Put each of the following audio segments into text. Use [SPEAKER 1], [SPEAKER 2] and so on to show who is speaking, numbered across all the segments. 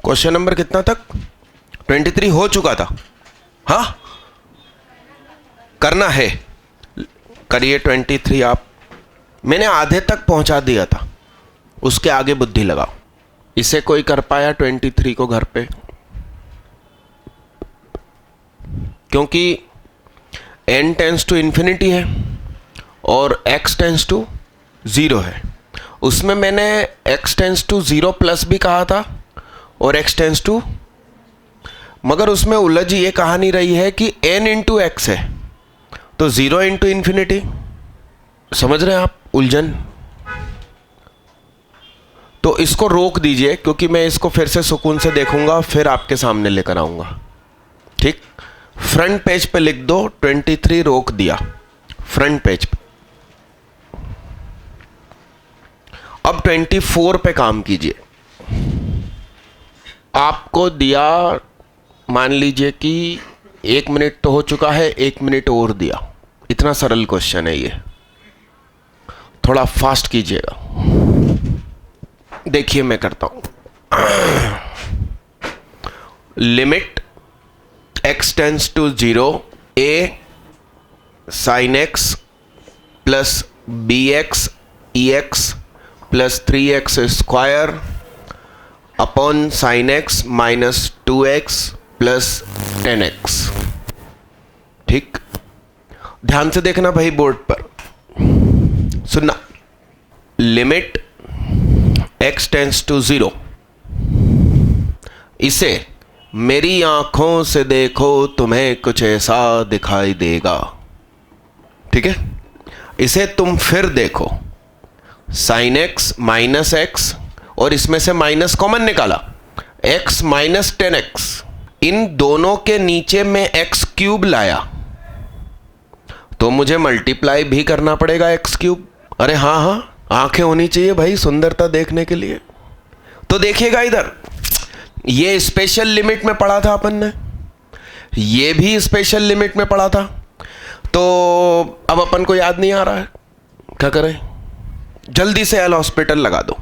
[SPEAKER 1] Question number कितना तक? 23 हो चुका था। हाँ करना है, करिए 23 आप। मैंने आधे तक पहुंचा दिया था, उसके आगे बुद्धि लगाओ। इसे कोई कर पाया 23 को घर पे? क्योंकि n टेंस टू इन्फिनिटी है और x टेंस टू 0 है। उसमें मैंने x टेंस टू 0 प्लस भी कहा था और x टेंस टू, मगर उसमें उलझ ये कहानी रही है कि n इंटू एक्स है तो 0 इंटू इन्फिनिटी। समझ रहे हैं आप उलझन? तो इसको रोक दीजिए, क्योंकि मैं इसको फिर से सुकून से देखूंगा, फिर आपके सामने लेकर आऊंगा। ठीक, फ्रंट पेज पे लिख दो 23 रोक दिया, फ्रंट पेज पे। अब 24 पे काम कीजिए। आपको दिया, मान लीजिए कि 1 मिनट तो हो चुका है, 1 मिनट और दिया। इतना सरल क्वेश्चन है ये, थोड़ा फास्ट कीजिएगा। देखिए मैं करता हूं। Limit x tends to 0 a sin x plus bx ex plus 3x square upon sin x minus 2x plus 10x। ठीक, ध्यान से देखना भाई बोर्ड पर, सुनना। लिमिट x टेंस टू 0, इसे मेरी आंखों से देखो तुम्हें कुछ ऐसा दिखाई देगा। ठीक है, इसे तुम फिर देखो, sin x माइनस एक्स, और इसमें से माइनस कॉमन निकाला, x माइनस 10x। इन दोनों के नीचे में x क्यूब लाया तो मुझे मल्टीप्लाई भी करना पड़ेगा x क्यूब। अरे हाँ हाँ, आंखें होनी चाहिए भाई सुंदरता देखने के लिए। तो देखिएगा इधर, ये स्पेशल लिमिट में पढ़ा था अपन ने, ये भी स्पेशल लिमिट में पढ़ा था। तो अब अपन को याद नहीं आ रहा है, क्या करें? जल्दी से एल हॉस्पिटल लगा दो।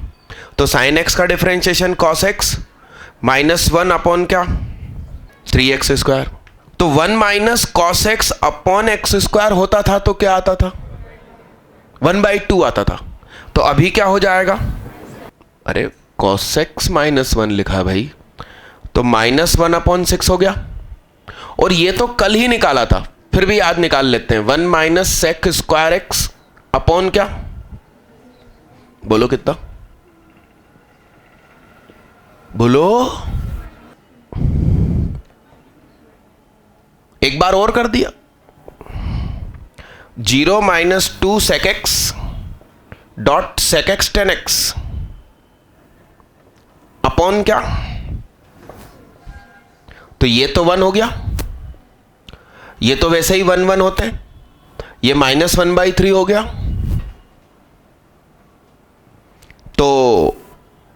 [SPEAKER 1] तो साइन एक्स का differentiation cos x minus 1 upon क्या, 3x स्क्वायर। तो 1 minus cos x upon x square होता था तो क्या आता था, 1/2 आता था। तो अभी क्या हो जाएगा? अरे कॉस एक्स माइनस 1 लिखा है भाई, तो माइनस 1 अपॉन 6 हो गया। और ये तो कल ही निकाला था, फिर भी याद निकाल लेते हैं। 1 minus sec square x upon क्या, बोलो कितना, बोलो। एक बार और कर दिया, 0 minus 2 sec x dot sec x 10x upon क्या, तो ये तो 1 हो गया, ये तो वैसे ही 1 1 होते हैं, ये माइनस 1/3 हो गया। तो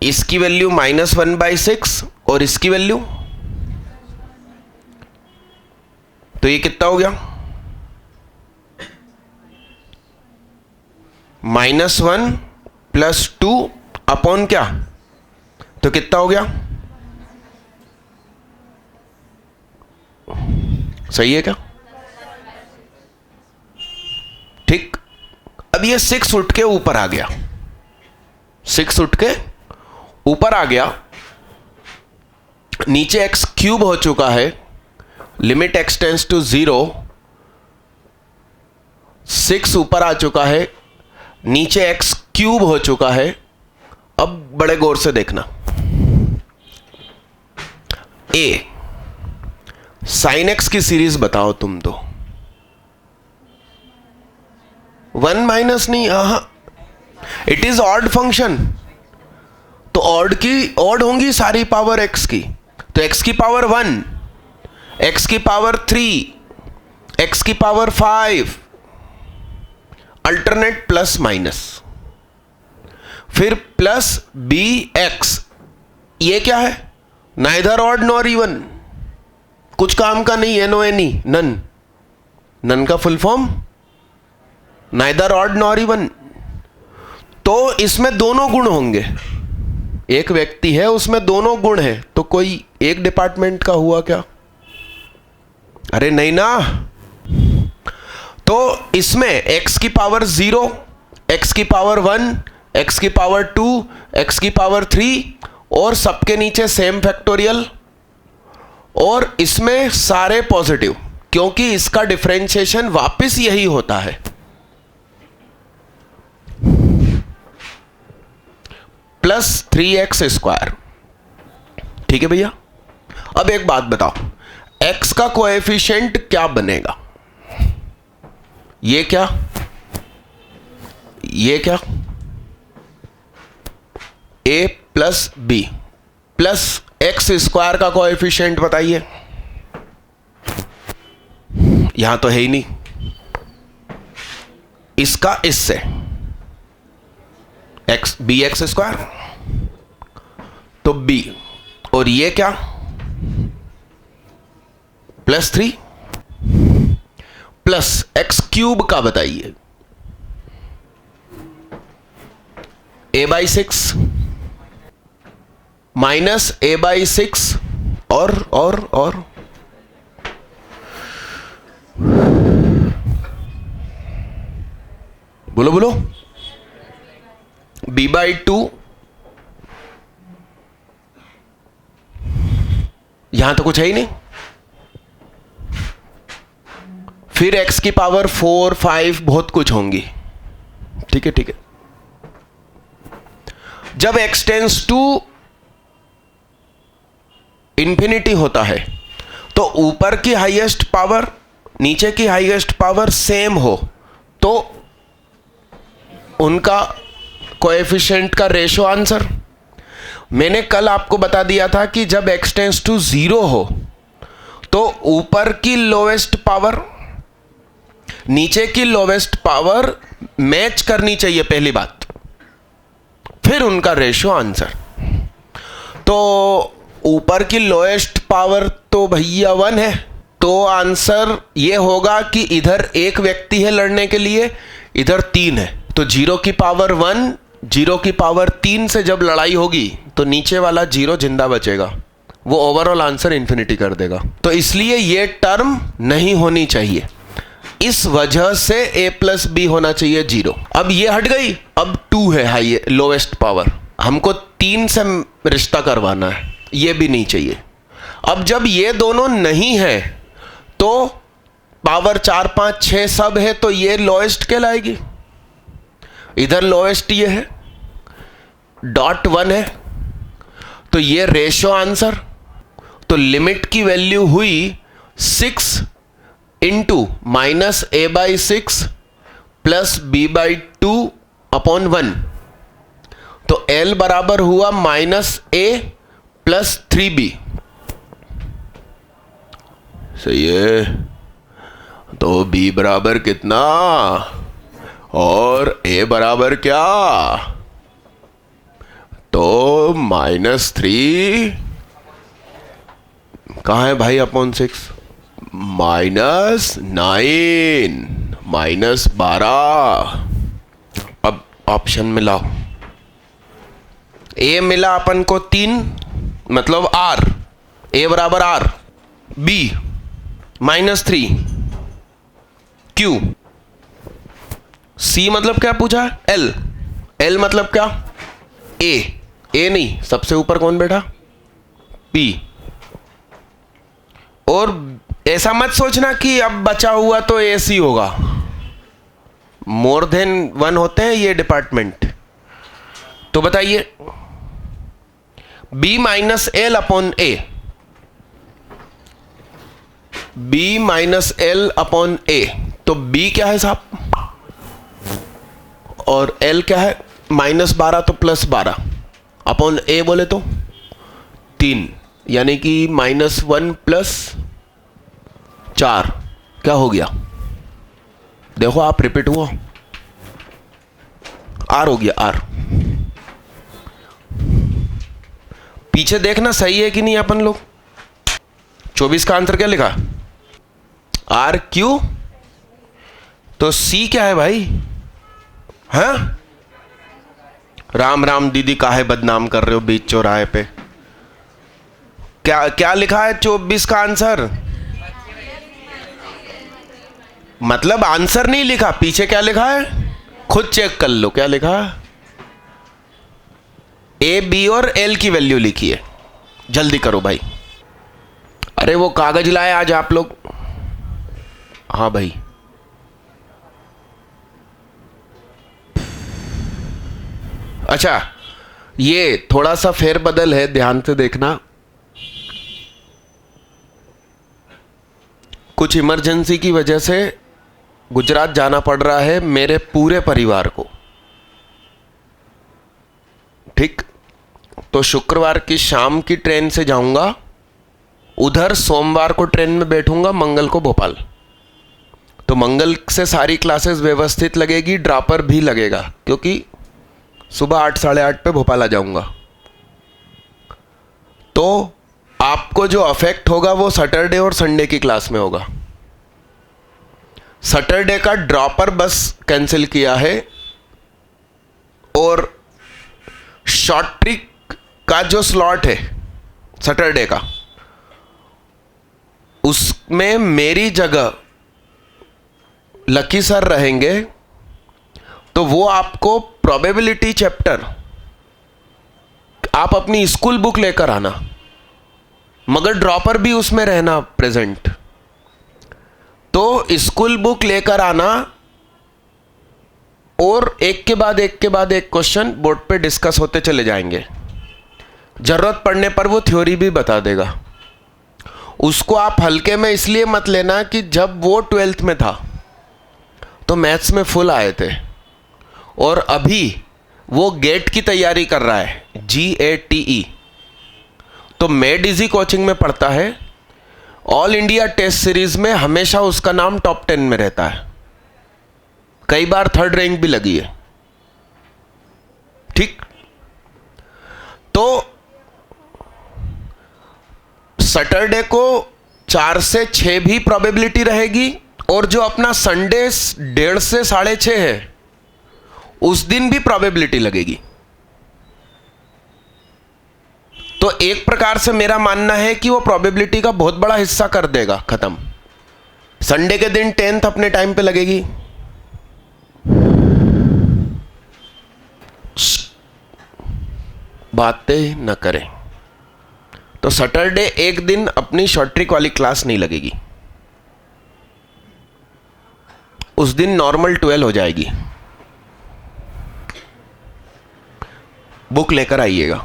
[SPEAKER 1] इसकी वैल्यू माइनस 1/6 और इसकी वैल्यू, तो ये कितना हो गया, -1 प्लस 2 अपॉन क्या, तो कितना हो गया, सही है क्या? ठीक, अब ये 6 उठ के ऊपर आ गया, 6 उठ के ऊपर आ गया, नीचे x क्यूब हो चुका है, लिमिट x टेंस टू 0, 6 ऊपर आ चुका है, नीचे x क्यूब हो चुका है। अब बड़े गौर से देखना, a sin x की सीरीज बताओ तुम तो, 1 माइनस नहीं, इट इज ऑड फंक्शन, तो ऑड होंगी सारी पावर x की, तो x की पावर 1, x की पावर 3, x की पावर 5, अल्टरनेट प्लस माइनस, फिर प्लस bx, ये क्या है, नाइदर ऑड नॉर इवन, कुछ काम का नहीं, नो एनी, नन, नन का full form neither odd nor even. तो इसमें दोनों गुण होंगे, एक व्यक्ति है, उसमें दोनों गुण हैं, तो कोई एक डिपार्टमेंट का हुआ क्या? अरे नहीं ना। तो इसमें x की पावर 0, x की पावर 1, x की पावर 2, x की पावर 3 और सबके नीचे सेम फैक्टोरियल, और इसमें सारे पॉजिटिव, क्योंकि इसका डिफरेंशिएशन वापस यही होता है। Plus 3x square. ठीक है भैया। अब एक बात बताओ, x का कोएफिशिएंट क्या बनेगा? ये क्या, ये क्या? a plus B plus x square का कोएफिशिएंट बताइए। यहां तो है ही नहीं। इसका इससे एक्स बी एक्स स्क्वायर, तो b, और ये क्या? प्लस 3 प्लस एक्स क्यूब का बताइए। a/6 माइनस a/6 और बोलो बोलो, b/2। यहां तो कुछ है ही नहीं। फिर x की पावर 4, 5 बहुत कुछ होंगी। ठीक है ठीक है। जब x टेंस टू इंफिनिटी होता है तो ऊपर की हाईएस्ट पावर नीचे की हाईएस्ट पावर सेम हो तो उनका कोएफिशिएंट का रेशो आंसर। मैंने कल आपको बता दिया था कि जब x टेंस टू 0 हो तो ऊपर की लोवेस्ट पावर नीचे की लोवेस्ट पावर मैच करनी चाहिए, पहली बात, फिर उनका रेशो आंसर। तो ऊपर की लोएस्ट पावर तो भैया 1 है, तो आंसर ये होगा कि इधर एक व्यक्ति है लड़ने के लिए, इधर 3 है, तो 0 की पावर 1, 0 की पावर 3 से जब लड़ाई होगी तो नीचे वाला 0 जिंदा बचेगा, वो ओवरऑल आंसर इंफिनिटी कर देगा। तो इसलिए ये टर्म नहीं होनी चाहिए, इस वजह से a प्लस बी होना चाहिए 0। अब ये हट गई, अब 2 है हाई लोवेस्ट पावर, हमको 3 से रिश्ता करवाना है, ये भी नहीं चाहिए। अब जब ये दोनों नहीं है तो पावर 4, 5, 6 सब है, तो ये लोएस्ट कहलाएगी। इधर लोएस्ट ये है, डॉट 1 है, तो ये रेशो आंसर। तो लिमिट की वैल्यू हुई 6 into minus a/6 plus b/2 upon 1, तो l बराबर हुआ -a प्लस 3b। सही है। तो b बराबर कितना और a बराबर क्या? तो -3 कहाँ है भाई अपॉन 6? -9 -12। अब ऑप्शन में लाओ। a मिला अपन को 3, मतलब r, a बराबर r, b -3, q, c मतलब क्या पूछा? l, l मतलब क्या? a नहीं, सबसे ऊपर कौन बैठा? p। और ऐसा मत सोचना कि अब बचा हुआ तो AC होगा, मोर देन 1 होते हैं ये डिपार्टमेंट। तो बताइए, b माइनस एल अपॉन ए, b माइनस एल अपॉन ए, तो b क्या है साहब और l क्या है? -12 तो +12 अपॉन a बोले तो 3, यानी कि -1 + 4 क्या हो गया? देखो आप, रिपीट हुआ, r हो गया r। पीछे देखना सही है कि नहीं अपन लोग। 24 का आंसर क्या लिखा? RQ। तो C क्या है भाई? हाँ राम राम दीदी, काहे बदनाम कर रहे हो बीच चौराहे पे? क्या क्या लिखा है 24 का आंसर? मतलब आंसर नहीं लिखा, पीछे क्या लिखा है खुद चेक कर लो। क्या लिखा है? ए, बी और एल की वैल्यू लिखी है। जल्दी करो भाई। अरे वो कागज लाए आज आप लोग? हाँ भाई। अच्छा, ये थोड़ा सा फेरबदल है, ध्यान से देखना। कुछ इमरजेंसी की वजह से गुजरात जाना पड़ रहा है मेरे पूरे परिवार को। ठीक, तो शुक्रवार की शाम की ट्रेन से जाऊंगा, उधर सोमवार को ट्रेन में बैठूंगा, मंगल को भोपाल। तो मंगल से सारी क्लासेस व्यवस्थित लगेगी, ड्रॉपर भी लगेगा, क्योंकि सुबह 8 साढ़े 8 पे भोपाल आ जाऊंगा। तो आपको जो अफेक्ट होगा वो सैटरडे और संडे की क्लास में होगा। सैटरडे का ड्रॉपर बस कैंसिल किया है, और शॉर्ट ट्रिक का जो स्लॉट है सैटरडे का, उसमें मेरी जगह लकी सर रहेंगे। तो वो आपको प्रोबेबिलिटी चैप्टर आप अपनी स्कूल बुक लेकर आना, मगर ड्रॉपर भी उसमें रहना प्रेजेंट। तो स्कूल बुक लेकर आना, और एक के बाद एक क्वेश्चन बोर्ड पे डिस्कस होते चले जाएंगे। जरूरत पड़ने पर वो थ्योरी भी बता देगा। उसको आप हल्के में इसलिए मत लेना कि जब वो 12th में था तो मैथ्स में फुल आए थे, और अभी वो गेट की तैयारी कर रहा है, GATE। तो मेड इजी कोचिंग में पढ़ता है। ऑल इंडिया टेस्ट सीरीज में हमेशा उसका नाम टॉप 10 में रहता है, कई बार 3rd रैंक भी लगी है। ठीक, तो सैटरडे को 4 से 6 भी प्रोबेबिलिटी रहेगी, और जो अपना संडे 1.5 से 6.5 है उस दिन भी प्रोबेबिलिटी लगेगी। तो एक प्रकार से मेरा मानना है कि वो प्रोबेबिलिटी का बहुत बड़ा हिस्सा कर देगा खत्म। संडे के दिन 10th अपने टाइम पे लगेगी। बातें न करें। तो सैटरडे एक दिन अपनी शॉर्ट ट्रिक वाली क्लास नहीं लगेगी, उस दिन नॉर्मल 12 हो जाएगी। बुक लेकर आइएगा।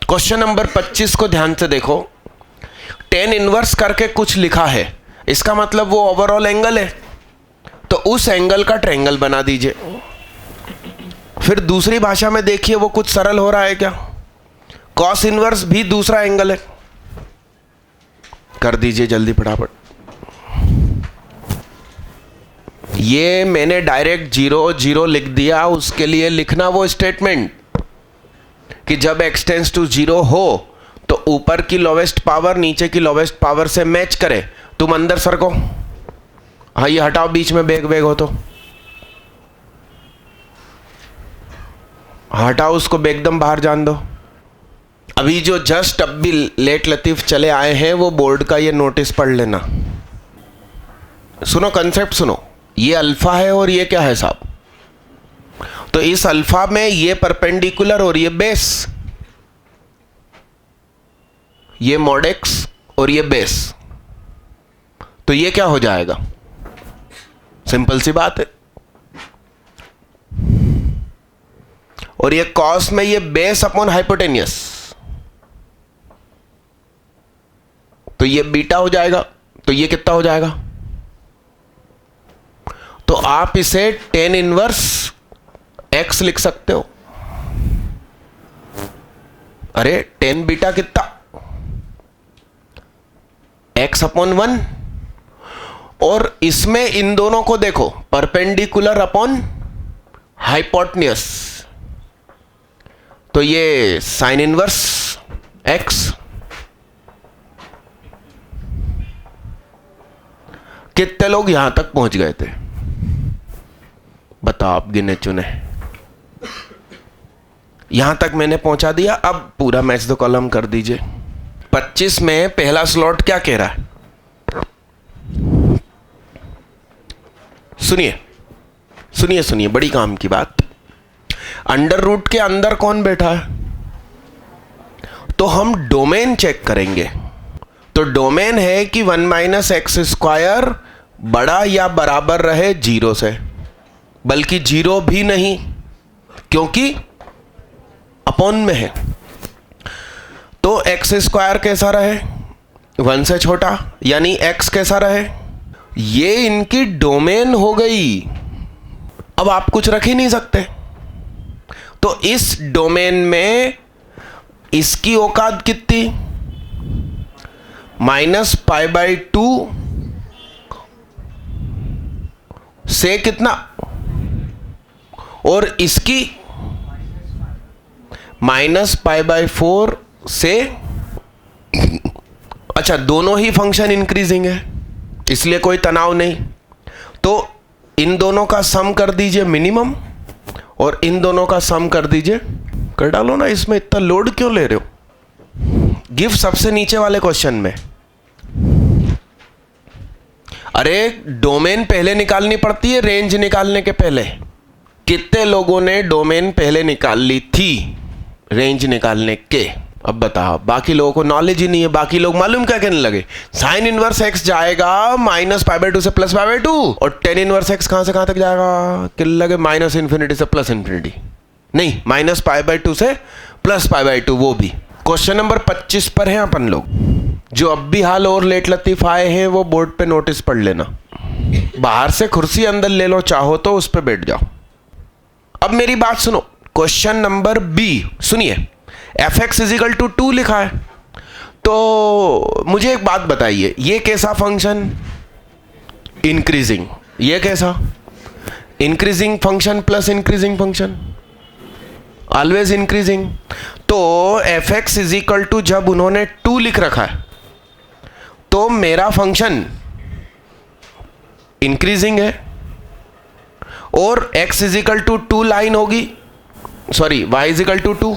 [SPEAKER 1] क्वेश्चन नंबर 25 को ध्यान से देखो। tan इनवर्स करके कुछ लिखा है, इसका मतलब वो ओवरऑल एंगल है, तो उस एंगल का ट्रायंगल बना दीजिए। फिर दूसरी भाषा में देखिए वो कुछ सरल हो रहा है क्या? cos इनवर्स भी दूसरा एंगल है, कर दीजिए जल्दी फटाफट। ये मैंने डायरेक्ट 0 0 लिख दिया, उसके लिए लिखना वो स्टेटमेंट कि जब x टेंड्स टू 0 हो तो ऊपर की लोवेस्ट पावर नीचे की लोवेस्ट पावर से मैच करे। तुम अंदर सरको, हाँ ये हटाओ बीच में बेग बेग हो तो हटाओ उसको, बेगदम बाहर जान दो। अभी जो जस्ट अब भी लेट लतीफ चले आए हैं वो बोर्ड का ये नोटिस पढ़ लेना। सुनो कंसेप्ट सुनो, ये अल्फा है और ये क्या है साहब? तो इस अल्फा में ये परपेंडिकुलर और ये बेस, ये मॉड एक्स और ये बेस, तो ये क्या हो जाएगा? सिंपल सी बात है। और ये कॉस में ये बेस अपॉन हाइपोटेनियस, तो ये बीटा हो जाएगा। तो ये कितना हो जाएगा? तो आप इसे tan इनवर्स x लिख सकते हो। अरे tan बीटा कितना? x upon 1। और इसमें इन दोनों को देखो, परपेंडिकुलर अपॉन हाइपोटेन्यूस, तो ये साइन इनवर्स x। कितने लोग यहां तक पहुंच गए थे बताओ आप, गिने चुने? यहां तक मैंने पहुंचा दिया। अब पूरा मैच द कॉलम कर दीजिए। 25 में पहला स्लॉट क्या कह रहा है, सुनिए सुनिए सुनिए, बड़ी काम की बात। अंडर रूट के अंदर कौन बैठा है, तो हम डोमेन चेक करेंगे। तो डोमेन है कि 1 माइनस एक्स स्क्वायर बड़ा या बराबर रहे 0 से, बल्कि 0 भी नहीं, क्योंकि अपॉन में है। तो एक्स स्क्वायर कैसा रहे, 1 से छोटा, यानी एक्स कैसा रहे, ये इनकी डोमेन हो गई। अब आप कुछ रख ही नहीं सकते। तो इस डोमेन में इसकी औकात कितनी, -π/2 से कितना, और इसकी -π/4 से। अच्छा, दोनों ही फंक्शन इंक्रीजिंग है, इसलिए कोई तनाव नहीं। तो इन दोनों का सम कर दीजिए मिनिमम, और इन दोनों का सम कर दीजिए, कर डालो ना। इसमें इतना लोड क्यों ले रहे हो। गिव सबसे नीचे वाले क्वेश्चन में, अरे डोमेन पहले निकालनी पड़ती है रेंज निकालने के पहले। कितने लोगों ने डोमेन पहले निकाल ली थी रेंज निकालने के, अब बताओ। बाकी लोगों को नॉलेज ही नहीं है। बाकी लोग मालूम क्या कहने लगे, साइन इनवर्स एक्स जाएगा -π/2 से +π/2, और टेन इनवर्स एक्स कहां से कहां तक जाएगा, किल लगे -∞ से +∞। नहीं, -π/2 से +π/2, वो भी। क्वेश्चन नंबर 25 पर हैं अपन लोग। जो अब भी हाल और लेट लतीफ आए हैं वो बोर्ड पे नोटिस पढ़ लेना। बाहर से कुर्सी अंदर ले लो, चाहो तो उस पर बैठ जाओ। अब मेरी बात सुनो, क्वेश्चन नंबर बी सुनिए। fx = 2 लिखा है, तो मुझे एक बात बताइए, ये कैसा फंक्शन, इंक्रीजिंग। ये कैसा, increasing function plus increasing function, always increasing. तो fx = जब उन्होंने 2 लिख रखा है, तो मेरा फंक्शन इंक्रीजिंग है, और x = 2 लाइन होगी, सॉरी y = 2,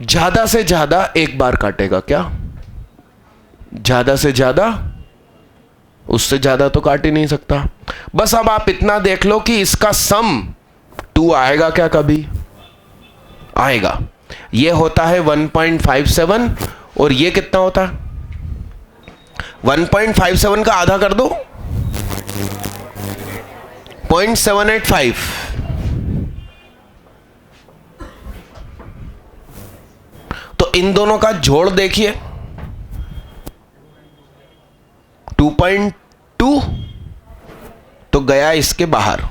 [SPEAKER 1] ज्यादा से ज्यादा एक बार काटेगा। क्या ज्यादा से ज्यादा, उससे ज्यादा तो काट ही नहीं सकता। बस अब आप इतना देख लो कि इसका सम 2 आएगा क्या, कभी आएगा। ये होता है 1.57, और ये कितना होता है, 1.57 का आधा कर दो, 0.785। तो इन दोनों का जोड़ देखिए, 2.2, तो गया इसके बाहर,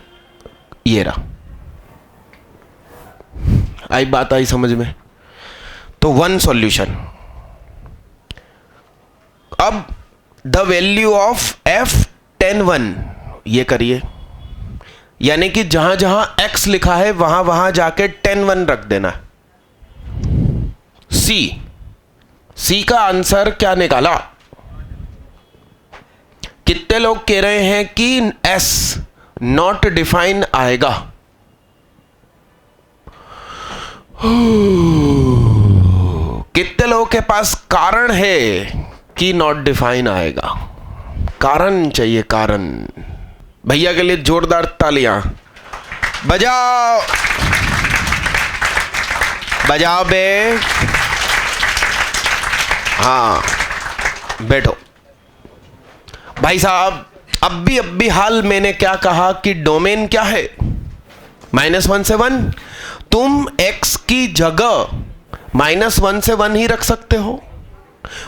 [SPEAKER 1] ये रहा। आई बात आई समझ में। तो 1 सॉल्यूशन। अब द वैल्यू ऑफ f 10 ये करिए, यानी कि जहां जहां x लिखा है वहां वहां जाके 10 रख देना। C का आंसर क्या निकाला, कितने लोग कह रहे हैं कि S नॉट डिफाइन आएगा। कितने लोगों के पास कारण है कि नॉट डिफाइन आएगा, कारण चाहिए, कारण। भैया के लिए जोरदार तालियां बजाओ, बजाओ बे। हाँ बैठो भाई साहब। अब भी हाल मैंने क्या कहा कि डोमेन क्या है, -1 से 1। तुम x की जगह -1 से 1 ही रख सकते हो,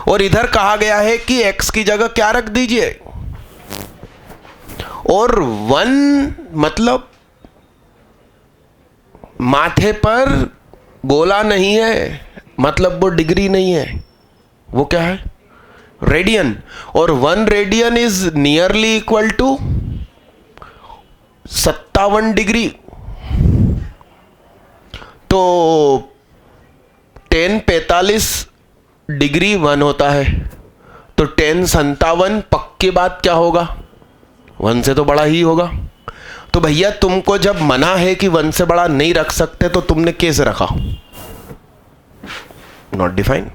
[SPEAKER 1] और इधर कहा गया है कि x की जगह क्या रख दीजिए, और 1 मतलब माथे पर गोला नहीं है, मतलब वो डिग्री नहीं है, वो क्या है, रेडियन। और 1 radian is nearly equal to 57 degree. तो 10 45 डिग्री 1 होता है, तो 10 57 पक्की बात क्या होगा, 1 से तो बड़ा ही होगा। तो भैया तुमको जब मना है कि 1 से बड़ा नहीं रख सकते तो तुमने कैसे रखा? Not define.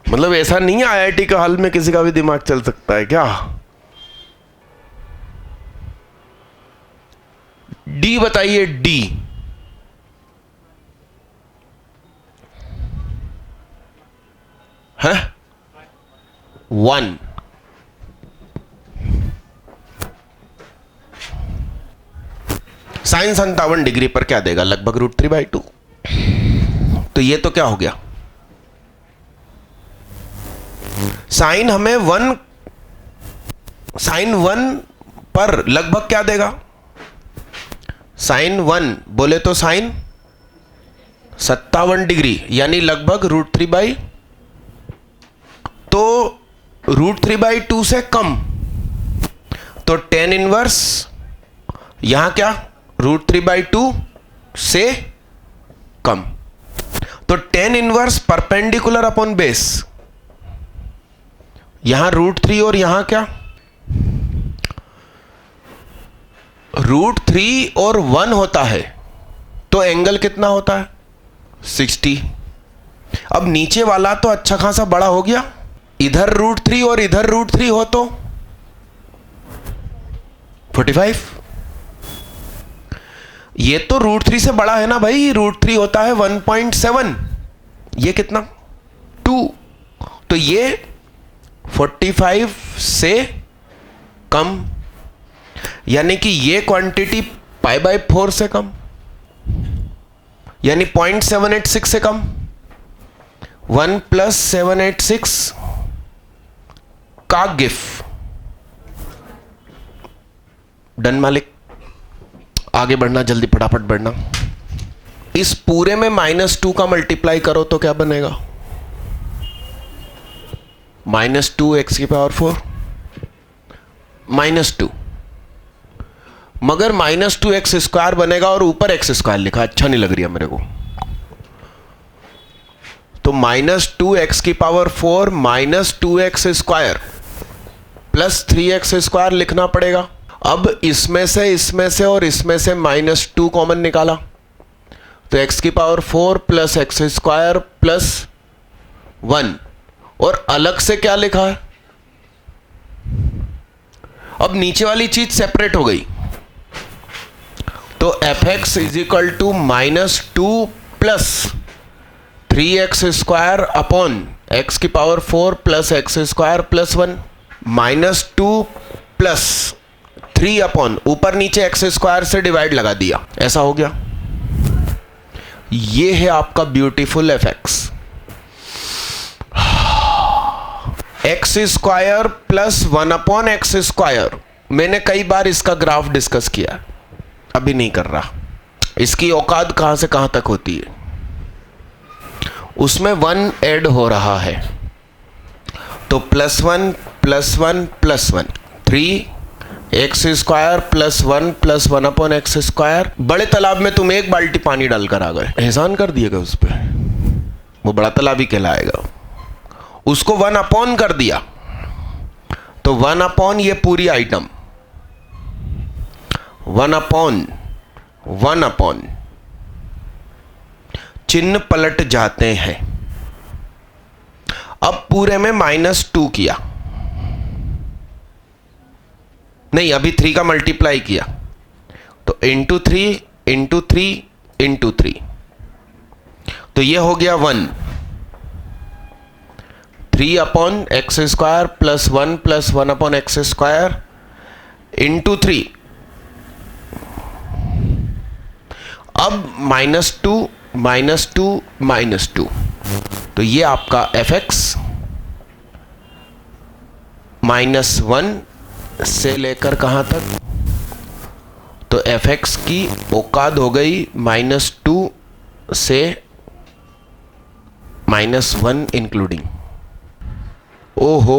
[SPEAKER 1] मतलब ऐसा नहीं है आईआईटी के हॉल में किसी का भी दिमाग चल सकता है क्या? डी बताइए, डी। है 1। साइन 57 डिग्री पर क्या देगा? लगभग √3/2। तो ये तो क्या हो गया? साइन हमें 1 पर लगभग क्या देगा? साइन 1 बोले तो साइन 57 डिग्री, यानी लगभग √3/, तो √3/2 से कम, तो tan इनवर्स यहां क्या? √3/2 से कम, तो tan inverse perpendicular upon base, यहां √3 और यहां क्या? √3 और 1 होता है, तो एंगल कितना होता है? 60। अब नीचे वाला तो अच्छा खासा बड़ा हो गया, इधर √3 और इधर √3 हो तो 45। ये तो √3 से बड़ा है ना भाई, √3 होता है 1.7, ये कितना? 2। तो ये 45 से कम, यानी कि ये क्वांटिटी π/4 से कम, यानी 0.786 से कम। 1 + 786 का गिफ। डन मालिक, आगे बढ़ना, जल्दी फटाफट बढ़ना। इस पूरे में -2 का मल्टीप्लाई करो तो क्या बनेगा? -2x⁴ -2, मगर -2x² बनेगा और ऊपर x² लिखा, अच्छा नहीं लग रही है मेरे को। तो -2x⁴ -2x² प्लस 3x² लिखना पड़ेगा। अब इसमें से और इसमें से -2 कॉमन निकाला, तो x⁴ प्लस x² प्लस 1, और अलग से क्या लिखा है? अब नीचे वाली चीज सेपरेट हो गई, तो fx =-2 plus 3x² upon x⁴ plus x² plus 1, -2 plus 3 upon ऊपर नीचे x² से डिवाइड लगा दिया, ऐसा हो गया। ये है आपका beautiful fx। x² plus 1/x²। मैंने कई बार इसका ग्राफ डिस्कस किया, अभी नहीं कर रहा। इसकी औकात कहां से कहां तक होती है? उसमें 1 ऐड हो रहा है, तो +1 + 1 + 1 3x² प्लस 1 + 1/x²। बड़े तालाब में तुम 1 बाल्टी पानी डालकर आ गए, एहसान कर दिएगा उस पर, वो बड़ा तालाब ही कहलाएगा। उसको 1 कर दिया, तो 1 ये पूरी आइटम, 1 चिन्ह पलट जाते हैं। अब पूरे में -2 किया, नहीं अभी 3 का मल्टीप्लाई किया, तो ×3 × 3 × 3, तो ये हो गया 1। 3/x² plus 1 + 1/x² × 3। अब -2 -2 -2, तो ये आपका fx -1 से लेकर कहां तक? तो fx की औकात हो गई -2 से -1 इंक्लूडिंग। ओ हो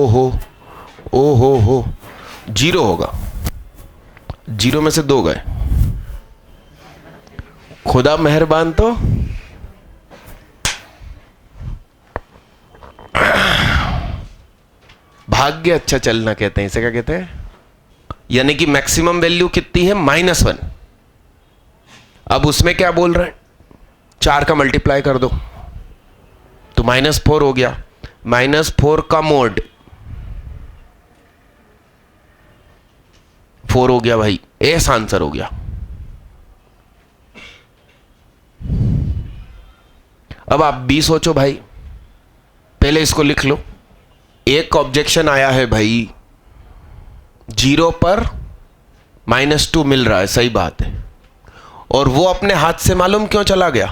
[SPEAKER 1] 0 होगा, 0 में से 2 गए, खुदा मेहरबान। तो भाग्य अच्छा चलना कहते हैं, इसे क्या कहते हैं? यानी कि मैक्सिमम वैल्यू कितनी है? -1। अब उसमें क्या बोल रहे हैं? 4 का मल्टीप्लाई कर दो तो -4 हो गया। -4 का मोड 4 हो गया भाई, एस आंसर हो गया। अब आप भी सोचो भाई, पहले इसको लिख लो। एक ऑब्जेक्शन आया है भाई, 0 पर -2 मिल रहा है, सही बात है, और वो अपने हाथ से मालूम क्यों चला गया?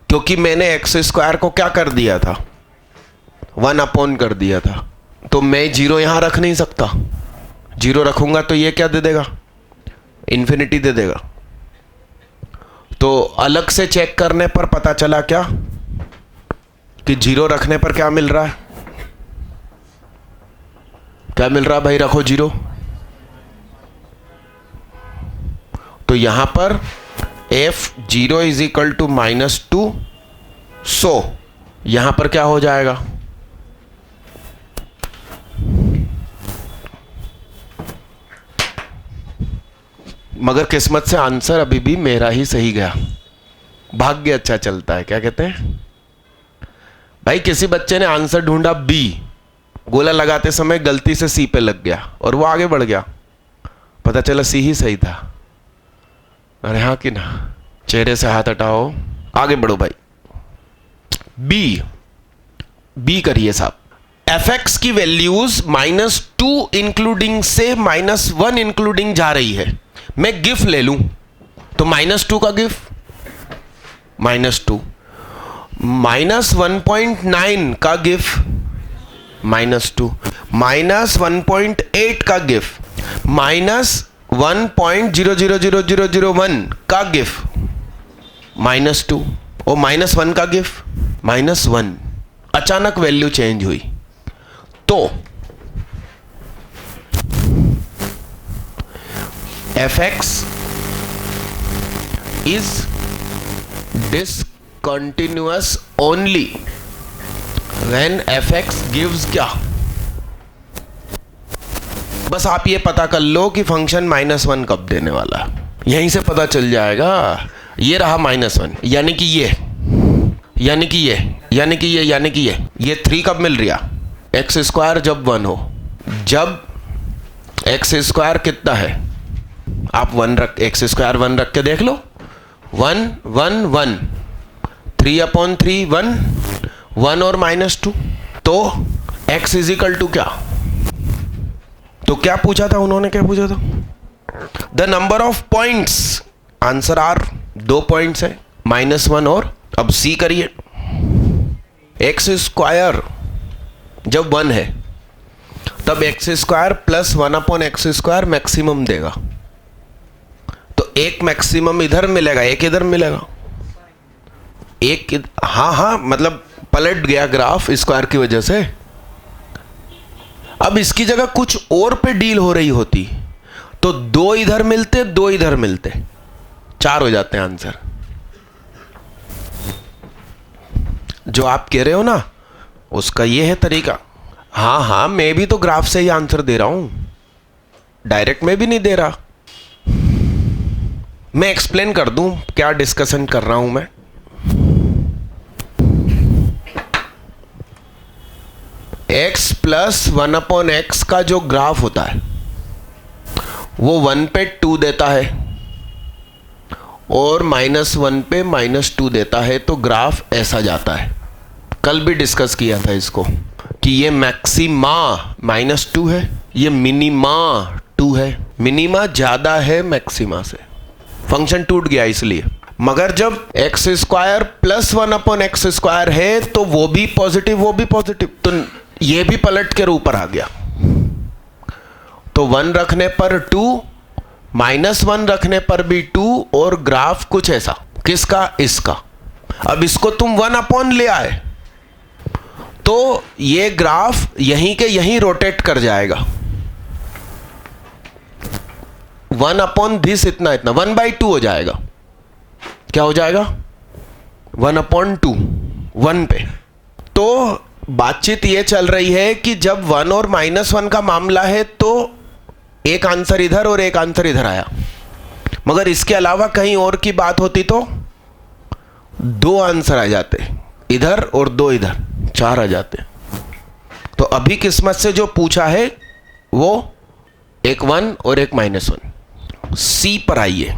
[SPEAKER 1] क्योंकि मैंने x² को क्या कर दिया था? 1 कर दिया था। तो मैं 0 यहां रख नहीं सकता, 0 रखूंगा तो ये क्या दे देगा? इन्फिनिटी दे देगा। तो अलग से चेक करने पर पता चला क्या कि 0 रखने पर क्या मिल रहा है? क्या मिल रहा है भाई? रखो 0। तो यहां पर f0 इज इक्वल टू -2, सो यहां पर क्या हो जाएगा? मगर किस्मत से आंसर अभी भी मेरा ही सही गया। भाग्य अच्छा चलता है, क्या कहते हैं भाई? किसी बच्चे ने आंसर ढूंढा B, गोला लगाते समय गलती से C पे लग गया और वो आगे बढ़ गया, पता चला C ही सही था। अरे हाँ कि ना? चेहरे से हाथ हटाओ, आगे बढ़ो भाई। B करिए साहब। fx की वैल्यूज -2 इंक्लूडिंग से -1 इंक्लूडिंग जा रही है। मैं गिफ ले लूं तो -2 का गिफ -2, -1.9 का गिफ -2, -1.8 का गिफ, -1.000001 का गिफ -2 और -1 का गिफ -1। अचानक वैल्यू चेंज हुई तो fx is discontinuous only when fx gives क्या? बस आप ये पता कर लो कि फंक्शन -1 कब देने वाला है, यहीं से पता चल जाएगा। ये रहा -1, यानी कि ये, यानी कि ये, यानी कि ये, यानी कि ये 3 कब मिल रहा? x² जब 1 हो। जब x² कितना है? आप 1 रख, x² 1 रख के देख लो। 1 1 1 3/3 1 और -2, तो x इज इक्वल टू क्या? तो क्या पूछा था उन्होंने? क्या पूछा था? The number of points. Answer are 2 points है, -1 और। अब सी करिए। x² जब 1 है तब x² प्लस 1/x² मैक्सिमम देगा। तो एक मैक्सिमम इधर मिलेगा, एक इधर मिलेगा, एक हाँ मतलब पलट गया ग्राफ स्क्वायर की वजह से। अब इसकी जगह कुछ और पे डील हो रही होती तो 2 इधर मिलते, 2 इधर मिलते, 4 हो जाते हैं आंसर। जो आप कह रहे हो ना उसका ये है तरीका। हाँ मैं भी तो ग्राफ से ही आंसर दे रहा हूं, डायरेक्ट में भी नहीं दे रहा। मैं एक्सप्लेन कर दूं क्या डिस्कशन कर रहा हूं मैं। x प्लस 1/x का जो ग्राफ होता है वो 1 पे 2 देता है और -1 पे -2 देता है, तो ग्राफ ऐसा जाता है। कल भी डिस्कस किया था इसको कि ये मैक्सिमा -2 है, ये मिनिमा 2 है। मिनिमा ज्यादा है मैक्सिमा से, फंक्शन टूट गया इसलिए। मगर जब x² प्लस 1/x² है तो वो भी पॉजिटिव, वो भी पॉजिटिव, तो ये भी पलट कर ऊपर आ गया। तो 1 रखने पर 2, -1 रखने पर भी 2, और ग्राफ कुछ ऐसा। किसका? इसका। अब इसको तुम 1 ले आए तो ये ग्राफ यहीं के यहीं रोटेट कर जाएगा। 1/this इतना 1/2 हो जाएगा। क्या हो जाएगा? 1/2 1 पे। तो बातचीत ये चल रही है कि जब 1 और -1 का मामला है तो एक आंसर इधर और एक आंसर इधर आया, मगर इसके अलावा कहीं और की बात होती तो 2 आंसर आ जाते, इधर और 2 इधर, 4 आ जाते। तो अभी किस्मत से जो पूछा है वो एक 1 और एक -1। सी पर आइए।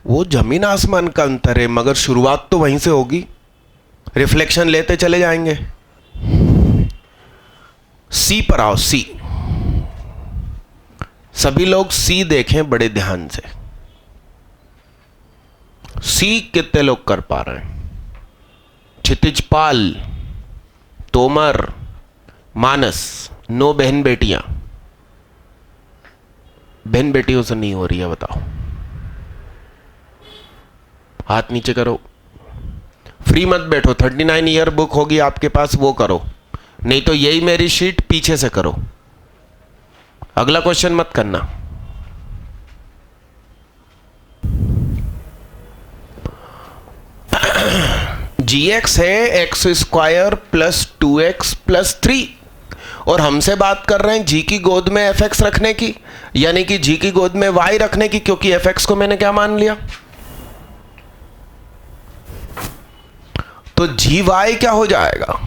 [SPEAKER 1] वो जमीन आसमान का अंतर है, मगर शुरुआत तो वहीं से होगी, रिफ्लेक्शन लेते चले जाएंगे। सी पर आओ। सी, सभी लोग सी देखें बड़े ध्यान से। सी कितने लोग कर पा रहे हैं? क्षितिजपाल, तोमर, मानस। नो बहन बेटियां। बहन बेटियों से नहीं हो रही है, बताओ। हाथ नीचे करो। फ्री मत बैठो, 39 ईयर बुक होगी आपके पास, वो करो, नहीं तो यही मेरी शीट पीछे से करो। अगला क्वेश्चन मत करना। gx है x² प्लस 2x प्लस 3, और हमसे बात कर रहे हैं g की गोद में fx रखने की, यानी कि g की गोद में y रखने की, क्योंकि fx को मैंने क्या मान लिया। तो gy क्या हो जाएगा?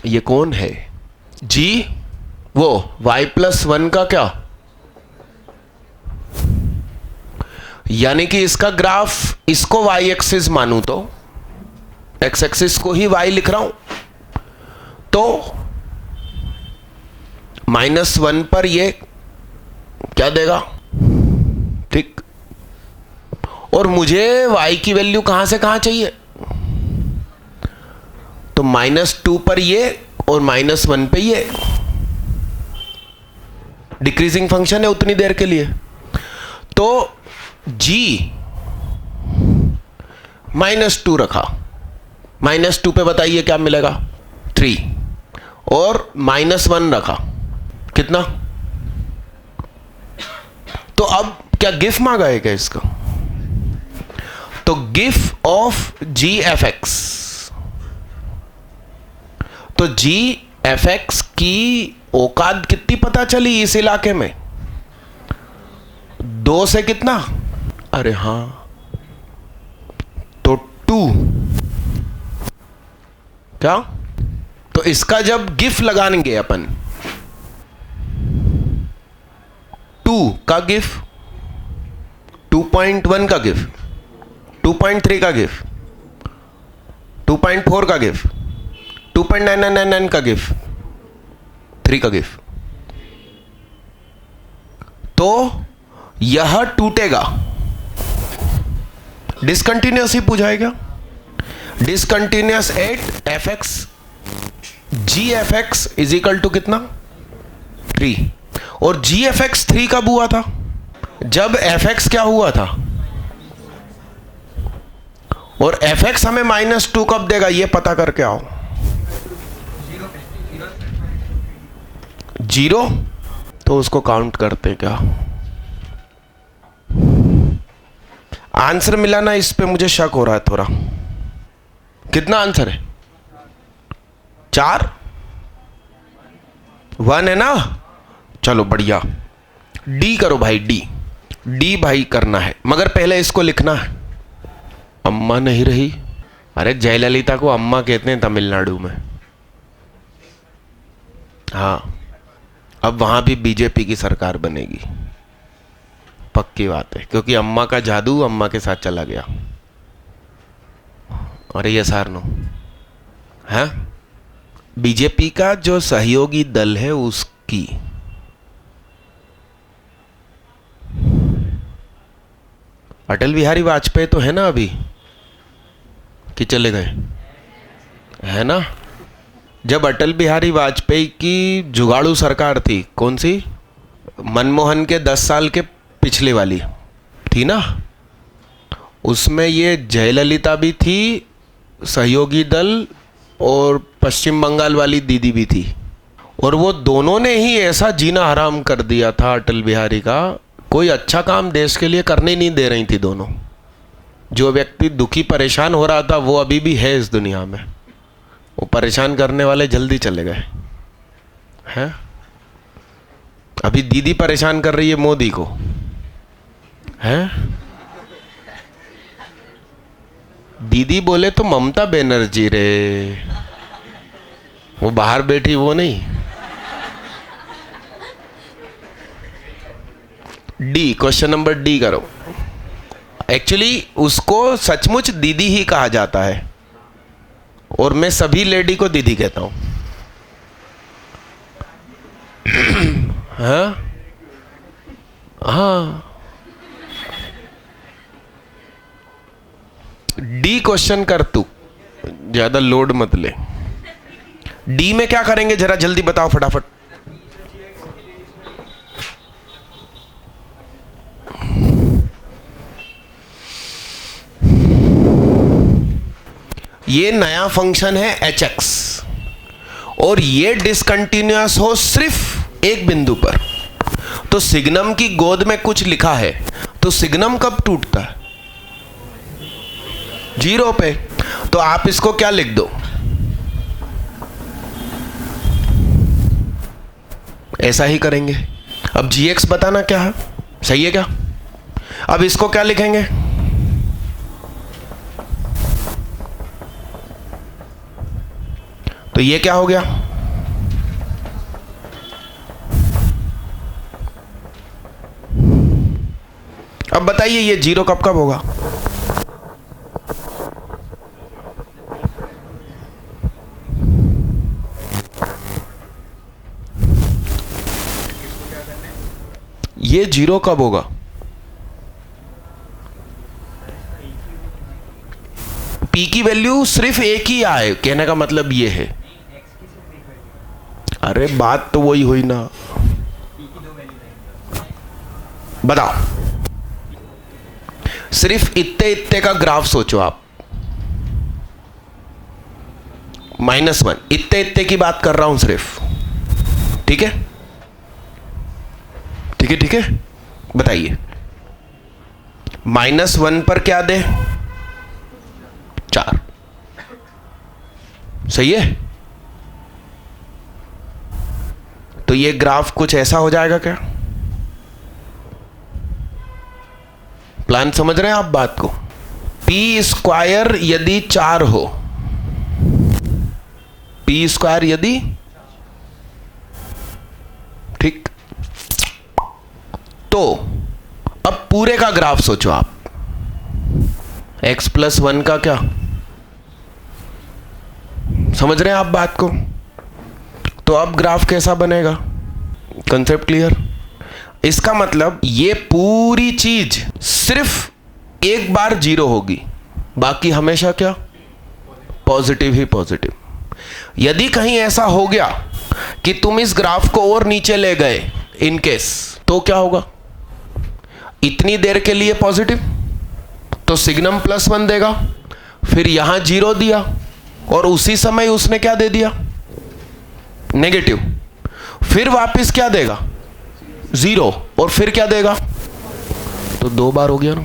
[SPEAKER 1] ये कौन है? g, वो y+1 का क्या, यानी कि इसका ग्राफ, इसको y एक्सिस मानूं तो x एक्सिस को ही y लिख रहा हूं, तो -1 पर ये क्या देगा? ठीक। और मुझे y की वैल्यू कहां से कहां चाहिए? तो -2 पर ये और -1 पे ये। डिक्रीजिंग फंक्शन है उतनी देर के लिए। तो g -2 रखा, -2 पे बताइए क्या मिलेगा? 3, और -1 रखा, कितना? तो अब क्या गिफ मांगा है क्या इसका? तो गिफ ऑफ जी एफ एक्स, तो जी एफ एक्स की औकात कितनी पता चली इस इलाके में? 2 से कितना? अरे हां, तो 2। क्या? तो इसका जब गिफ लगाएंगे अपन, 2 का गिफ, 2.1 का गिफ, 2.3 का गिफ, 2.4 का गिफ, 2.9999 का गिफ, 3 का गिफ, तो यह टूटेगा। डिसकंटिन्यूस ही पूछाएगा। Discontinuous at f x, g F x is equal to कितना? 3। और जी एफ एक्स 3 कब हुआ था? जब एफ एक्स क्या हुआ था? और एफ एक्स हमें -2 कब देगा, ये पता करके आओ। 0, तो उसको काउंट करते क्या? आंसर मिला ना, इस पे मुझे शक हो रहा है थोड़ा। कितना आंसर है? 4, 1 है ना? चलो बढ़िया। डी करो भाई, डी भाई करना है, मगर पहले इसको लिखना है। अम्मा नहीं रही। अरे जयललिता को अम्मा कहते हैं तमिलनाडु में। हाँ, अब वहां भी बीजेपी की सरकार बनेगी, पक्की बात है, क्योंकि अम्मा का जादू अम्मा के साथ चला गया। अरे ये सारनो है बीजेपी का जो सहयोगी दल है उसकी। अटल बिहारी वाजपेयी तो है ना अभी, कि चले गए? है ना? जब अटल बिहारी वाजपेयी की जुगाड़ू सरकार थी, कौन सी? मनमोहन के 10 साल के पिछले वाली थी ना, उसमें ये जयललिता भी थी, सहयोगी दल, और पश्चिम बंगाल वाली दीदी भी थी। और वो दोनों ने ही ऐसा जीना हराम कर दिया था अटल बिहारी का, कोई अच्छा काम देश के लिए करने नहीं दे रही थी दोनों। जो व्यक्ति दुखी परेशान हो रहा था वो अभी भी है इस दुनिया में। वो परेशान करने वाले जल्दी चले गए हैं। अभी दीदी परेशान कर रही है मोदी को, हैं? दीदी बोले तो ममता बनर्जी रे, वो बाहर बैठी वो नहीं। डी, क्वेश्चन नंबर डी करो। एक्चुअली उसको सचमुच दीदी ही कहा जाता है और मैं सभी लेडी को दीदी कहता हूं। हाँ हाँ, डी क्वेश्चन कर, तू ज्यादा लोड मत ले। डी में क्या करेंगे जरा जल्दी बताओ फटाफट। ये नया फंक्शन है hx और ये डिसकंटिन्यूअस हो सिर्फ एक बिंदु पर। तो सिग्नम की गोद में कुछ लिखा है तो सिग्नम कब टूटता है? 0 पे। तो आप इसको क्या लिख दो, ऐसा ही करेंगे। अब gx बताना क्या है, सही है क्या? अब इसको क्या लिखेंगे? तो ये क्या हो गया? अब बताइए ये 0 कब कब होगा? ये 0 कब होगा? P की वैल्यू सिर्फ एक ही आए, कहने का मतलब ये है। अरे बात तो वही हुई ना, बताओ। सिर्फ इत्ते इत्ते का ग्राफ सोचो आप, -1 इत्ते इत्ते की बात कर रहा हूं सिर्फ, ठीक है? ठीक है, ठीक है, बताइए। -1 पर क्या दे? 4, सही है? तो ये ग्राफ कुछ ऐसा हो जाएगा क्या? प्लान समझ रहे हैं आप बात को? p² यदि 4 हो, p² यदि, ठीक, तो अब पूरे का ग्राफ सोचो आप। x+1 का क्या, समझ रहे हैं आप बात को? तो अब ग्राफ कैसा बनेगा? Concept clear? इसका मतलब ये पूरी चीज सिर्फ एक बार 0 होगी, बाकी हमेशा क्या? पॉजिटिव ही पॉजिटिव। यदि कहीं ऐसा हो गया कि तुम इस ग्राफ को और नीचे ले गए इन केस, तो क्या होगा? इतनी देर के लिए पॉजिटिव, तो सिग्नम +1 देगा, फिर यहां 0 दिया और उसी समय उसने क्या दे दिया? नेगेटिव। फिर वापस क्या देगा? 0 और फिर क्या देगा? तो 2 बार हो गया ना।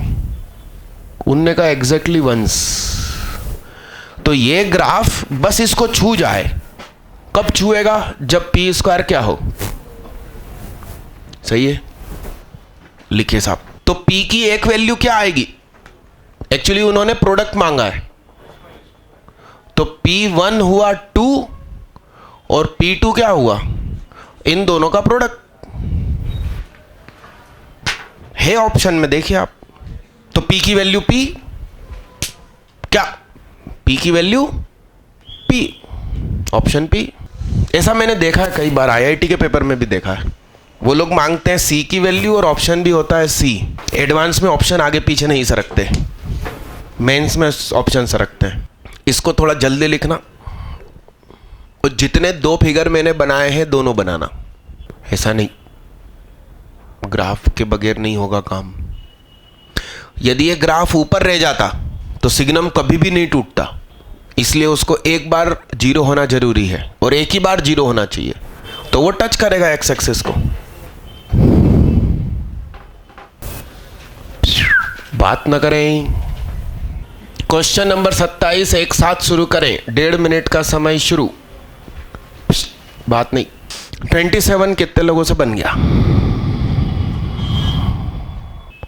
[SPEAKER 1] उनने कहा एग्जैक्टली वंस। तो ये ग्राफ बस इसको छू जाए, कब छुएगा? जब p² क्या हो? सही है, लिखिए साहब। तो p की एक वैल्यू क्या आएगी? एक्चुअली उन्होंने प्रोडक्ट मांगा है, तो p1 हुआ 2 और p2 क्या हुआ? इन दोनों का प्रोडक्ट है ऑप्शन में, देखिए आप। तो p की वैल्यू p क्या? p की वैल्यू p, ऑप्शन p। ऐसा मैंने देखा है कई बार, IIT के पेपर में भी देखा है। वो लोग मांगते हैं c की वैल्यू और ऑप्शन भी होता है c। एडवांस में ऑप्शन आगे पीछे नहीं सरकते, मेंस में ऑप्शन सरकते हैं। इसको थोड़ा जल्दी लिखना और जितने 2 फिगर मैंने बनाए हैं दोनों बनाना, ऐसा नहीं, ग्राफ के बगैर नहीं होगा काम। यदि ये ग्राफ ऊपर रह जाता तो सिग्नम कभी भी नहीं टूटता, इसलिए उसको एक बार 0 होना जरूरी है और एक ही बार 0 होना चाहिए, तो वो टच करेगा एक्स एक्सिस को। बात न करें, क्वेश्चन नंबर 27 एक साथ शुरू करें। 1.5 मिनट का समय शुरू। बात नहीं। 27 कितने लोगों से बन गया?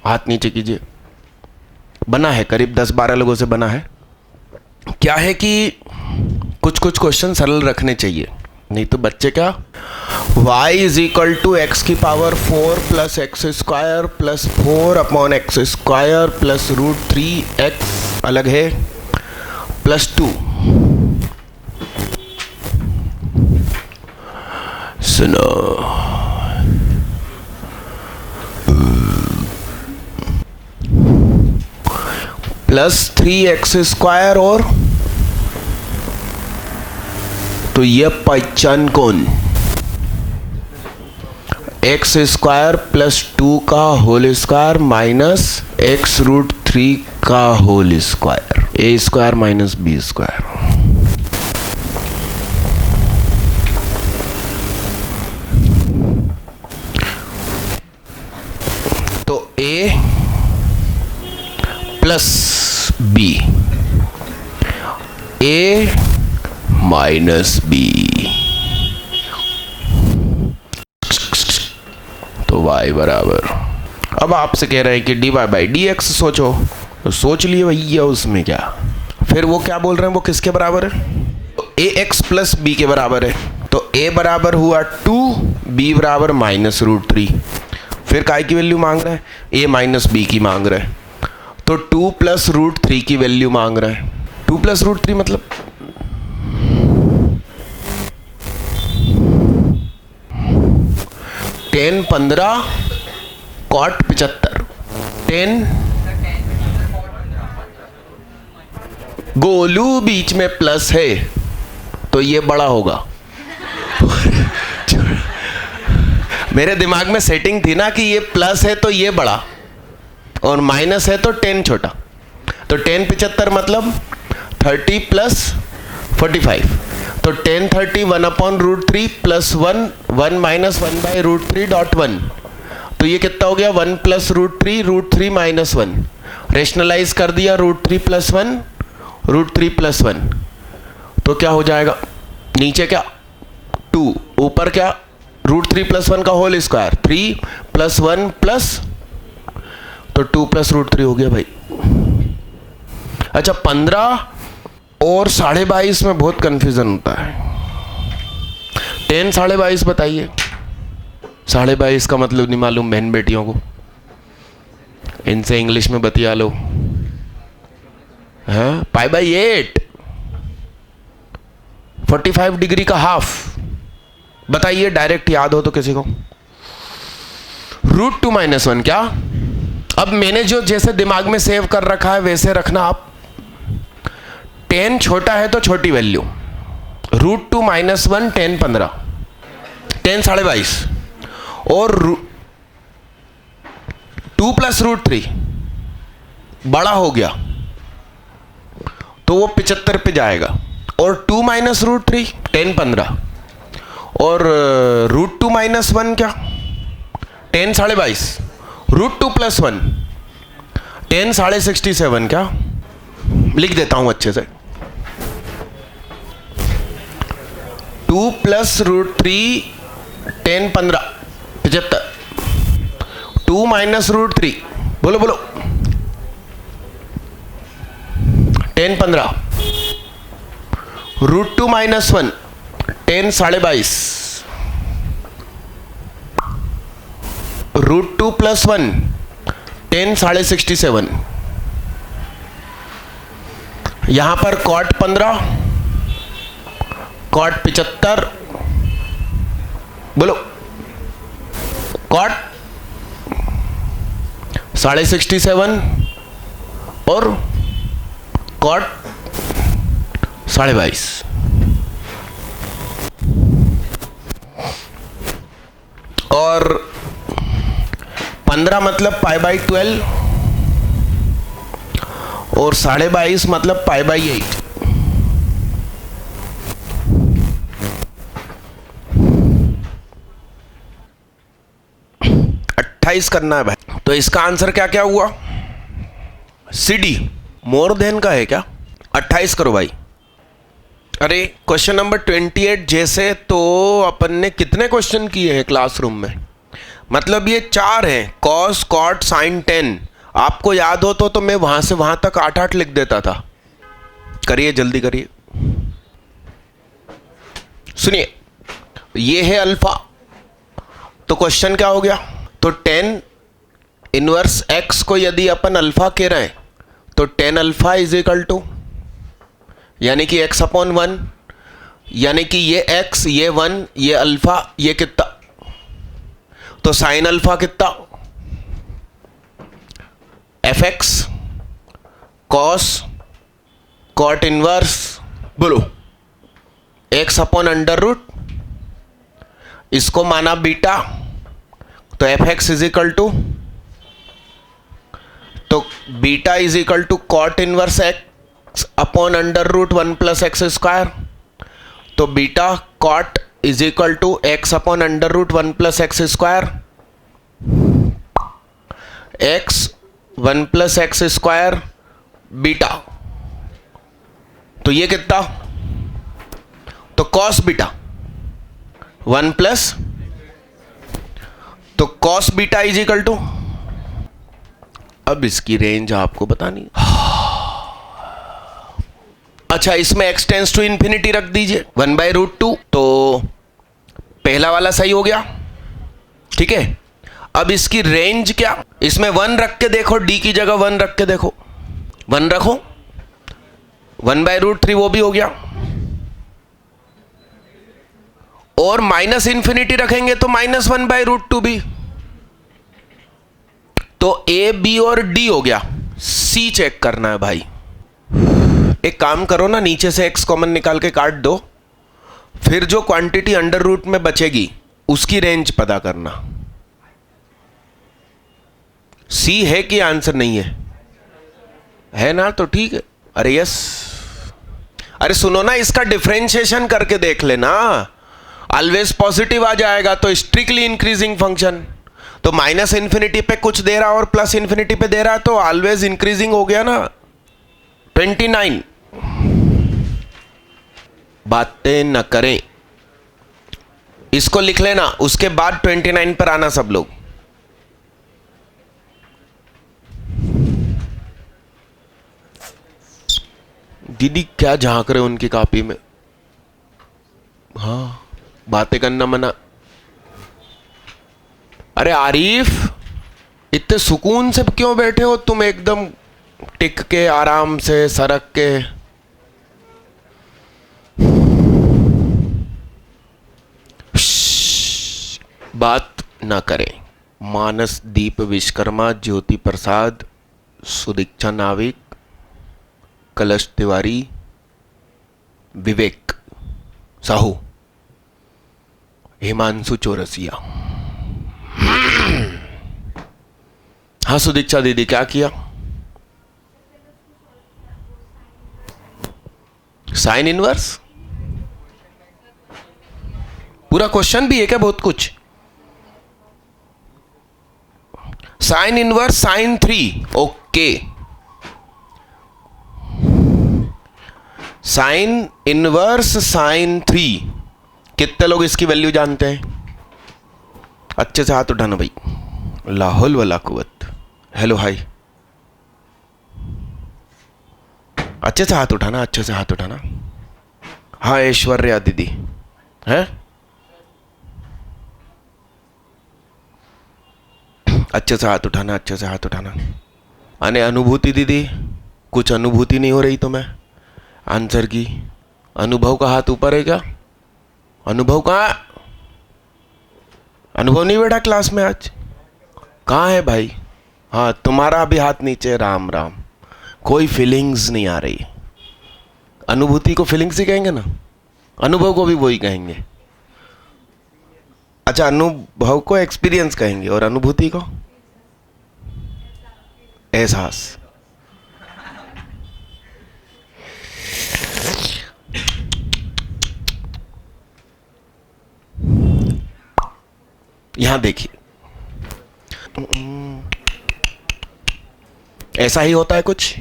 [SPEAKER 1] हाथ नीचे कीजिए। बना है, करीब 10-12 लोगों से बना है। क्या है कि कुछ क्वेश्चन सरल रखने चाहिए, नहीं तो बच्चे क्या, y is equal to x की power 4 plus x square plus 4 upon x square plus √3x अलग है प्लस 2। सुनो, प्लस 3x स्क्वायर और तो ये पहचान कौन? एक्स स्क्वायर प्लस 2 का होल स्क्वायर माइनस x√3 का whole square, A square minus B square. तो a plus B, a minus B, तो y बराबर। अब आपसे कह रहे हैं कि dy बाई dx सोचो, तो सोच लिए भैया, उसमें क्या। फिर वो क्या बोल रहे हैं, वो किसके बराबर है? तो ax प्लस b के बराबर है। तो a बराबर हुआ 2, b बराबर -√3। फिर काय की वैल्यू मांग रहा है? a माइनस b की मांग रहा है। तो 2 प्लस √3 की वैल्यू मांग रहा है। 2 प्लस √3 मतलब 10 15 cot 75। 10 गोलू बीच में प्लस है तो ये बड़ा होगा। मेरे दिमाग में सेटिंग थी ना कि ये प्लस है तो ये बड़ा और माइनस है तो 10 छोटा। तो 10 75 मतलब 30 प्लस 45। तो 10 30 1 अपॉन √3 प्लस 1 1 माइनस 1 बाई √3.1। तो ये कितना हो गया? 1 प्लस √3 माइनस 1। रेशनलाइज कर दिया, √3 प्लस 1 √3 प्लस 1। तो क्या हो जाएगा? नीचे क्या 2, ऊपर क्या √3 प्लस 1 का होल स्क्वायर 3 प्लस 1 प्लस, तो 2 प्लस √3 हो गया भाई। अच्छा 15 और 22.5 में बहुत कंफ्यूजन होता है। 10 22.5 बताइए। 22.5 का मतलब नहीं मालूम बहन बेटियों को, इनसे इंग्लिश में बतिया लो। हाँ, π/8 45 डिग्री का हाफ। बताइए डायरेक्ट याद हो तो किसी को। √2 - 1 क्या? अब मैंने जो जैसे दिमाग में सेव कर रखा है वैसे रखना आप। 10 छोटा है तो छोटी वैल्यू, √2 - 1 10 15, 10 22.5 और 2 प्लस √3 बड़ा हो गया तो वो 75 पे जाएगा। और 2 माइनस √3 10 15 और √2 - 1 क्या? 10 22.5 √2 प्लस 1 10 67.5 क्या? लिख देता हूं अच्छे से। 2 प्लस √3 10 15 75। 2 माइनस √3 बोलो बोलो 10 15। √2 - 1 10 22.5। √2 प्लस 1 10 67.5। यहां पर cot 15 cot 75 बोलो, cot 67.5 और cot 22.5। और 15 मतलब π/12 और 22.5 मतलब π/8। 28 करना है भाई। तो इसका आंसर क्या क्या हुआ? CD मोर देन का है क्या? 28 करो भाई। अरे क्वेश्चन नंबर 28 जैसे तो अपन ने कितने क्वेश्चन किए हैं क्लासरूम में? मतलब ये 4 हैं, कॉस कॉट साइन टेन। आपको याद हो तो मैं वहां से वहां तक 8-8 लिख देता था। करिए जल्दी करिए। सुनिए, ये है अल्फा, तो क्वेश्चन क्या हो गया? तो टेन इनवर्स एक्स को यदि अपन अल्फा कह रहे हैं तो tan alpha is equal to, यानी कि x अपॉन 1, यानी कि ये x, ये 1, ये अल्फा, ये कितना? तो साइन अल्फा कितना? F x cos cot inverse, बोलो, x अपॉन अंडर रूट, इसको माना बीटा, तो f x is equal to, तो beta is equal to cot inverse x upon under root 1 plus x square. तो beta cot is equal to x upon under root 1 plus x square, x 1 plus x square beta, तो ये कितना? तो cos beta 1 plus, तो cos beta is equal to, अब इसकी range आपको बतानी। अच्छा, इसमें x टेंस टू इंफिनिटी रख दीजिए 1/√2, तो पहला वाला सही हो गया, ठीक है। अब इसकी रेंज क्या? इसमें 1 रख के देखो, d की जगह 1 रख के देखो, 1 रखो, 1/√3 वो भी हो गया, और माइनस इंफिनिटी रखेंगे तो -1/√2 भी, तो ए बी और डी हो गया, सी चेक करना है भाई। एक काम करो ना, नीचे से x कॉमन निकाल के काट दो, फिर जो क्वांटिटी अंडर रूट में बचेगी उसकी रेंज पता करना। सी है कि आंसर नहीं है? है ना, तो ठीक है। अरे यस, अरे सुनो ना, इसका डिफरेंशिएशन करके देख लेना, ऑलवेज पॉजिटिव आ जाएगा, तो स्ट्रिक्टली इंक्रीजिंग फंक्शन, तो माइनस इंफिनिटी पे कुछ दे रहा और प्लस इंफिनिटी पे दे रहा, तो ऑलवेज इंक्रीजिंग हो गया ना। 29, बातें न करें, इसको लिख लेना, उसके बाद 29 पर आना सब लोग। दीदी क्या झांक रहे हो उनकी कॉपी में? हाँ, बातें करना मना। अरे आरिफ, इतने सुकून से क्यों बैठे हो तुम, एकदम टिक के आराम से सरक के? बात ना करें। मानस दीप विश्वकर्मा, ज्योति प्रसाद, सुदीक्षा नाविक, कलश तिवारी, विवेक साहू, हिमांशु चौरसिया। हाँ सुदीक्षा दीदी, क्या किया? साइन इनवर्स पूरा क्वेश्चन भी है क्या? बहुत कुछ। Sine inverse sine 3, okay. Sine inverse sine 3, कितने लोग इसकी वैल्यू जानते हैं? अच्छे से हाथ उठाना भाई। लाहौल वला कुव्वत। हेलो हाय, अच्छे से हाथ उठाना, अच्छे से हाथ उठाना। हाँ ऐश्वर्या दीदी है, अच्छे से हाथ उठाना, अच्छे से हाथ उठाना। अने अनुभूति दीदी, कुछ अनुभूति नहीं हो रही तुम्हें आंसर की? अनुभव का हाथ ऊपर है क्या? अनुभव कहाँ? अनुभव नहीं बैठा क्लास में आज? कहाँ है भाई? हाँ तुम्हारा भी हाथ नीचे। राम राम। कोई फीलिंग्स नहीं आ रही। अनुभूति को फीलिंग्स ही कहेंगे ना, अनुभव को भी वही कहेंगे। अच्छा, अनुभव को एक्सपीरियंस कहेंगे और अनुभूति को एहसास। यहां देखिए, ऐसा ही होता है कुछ।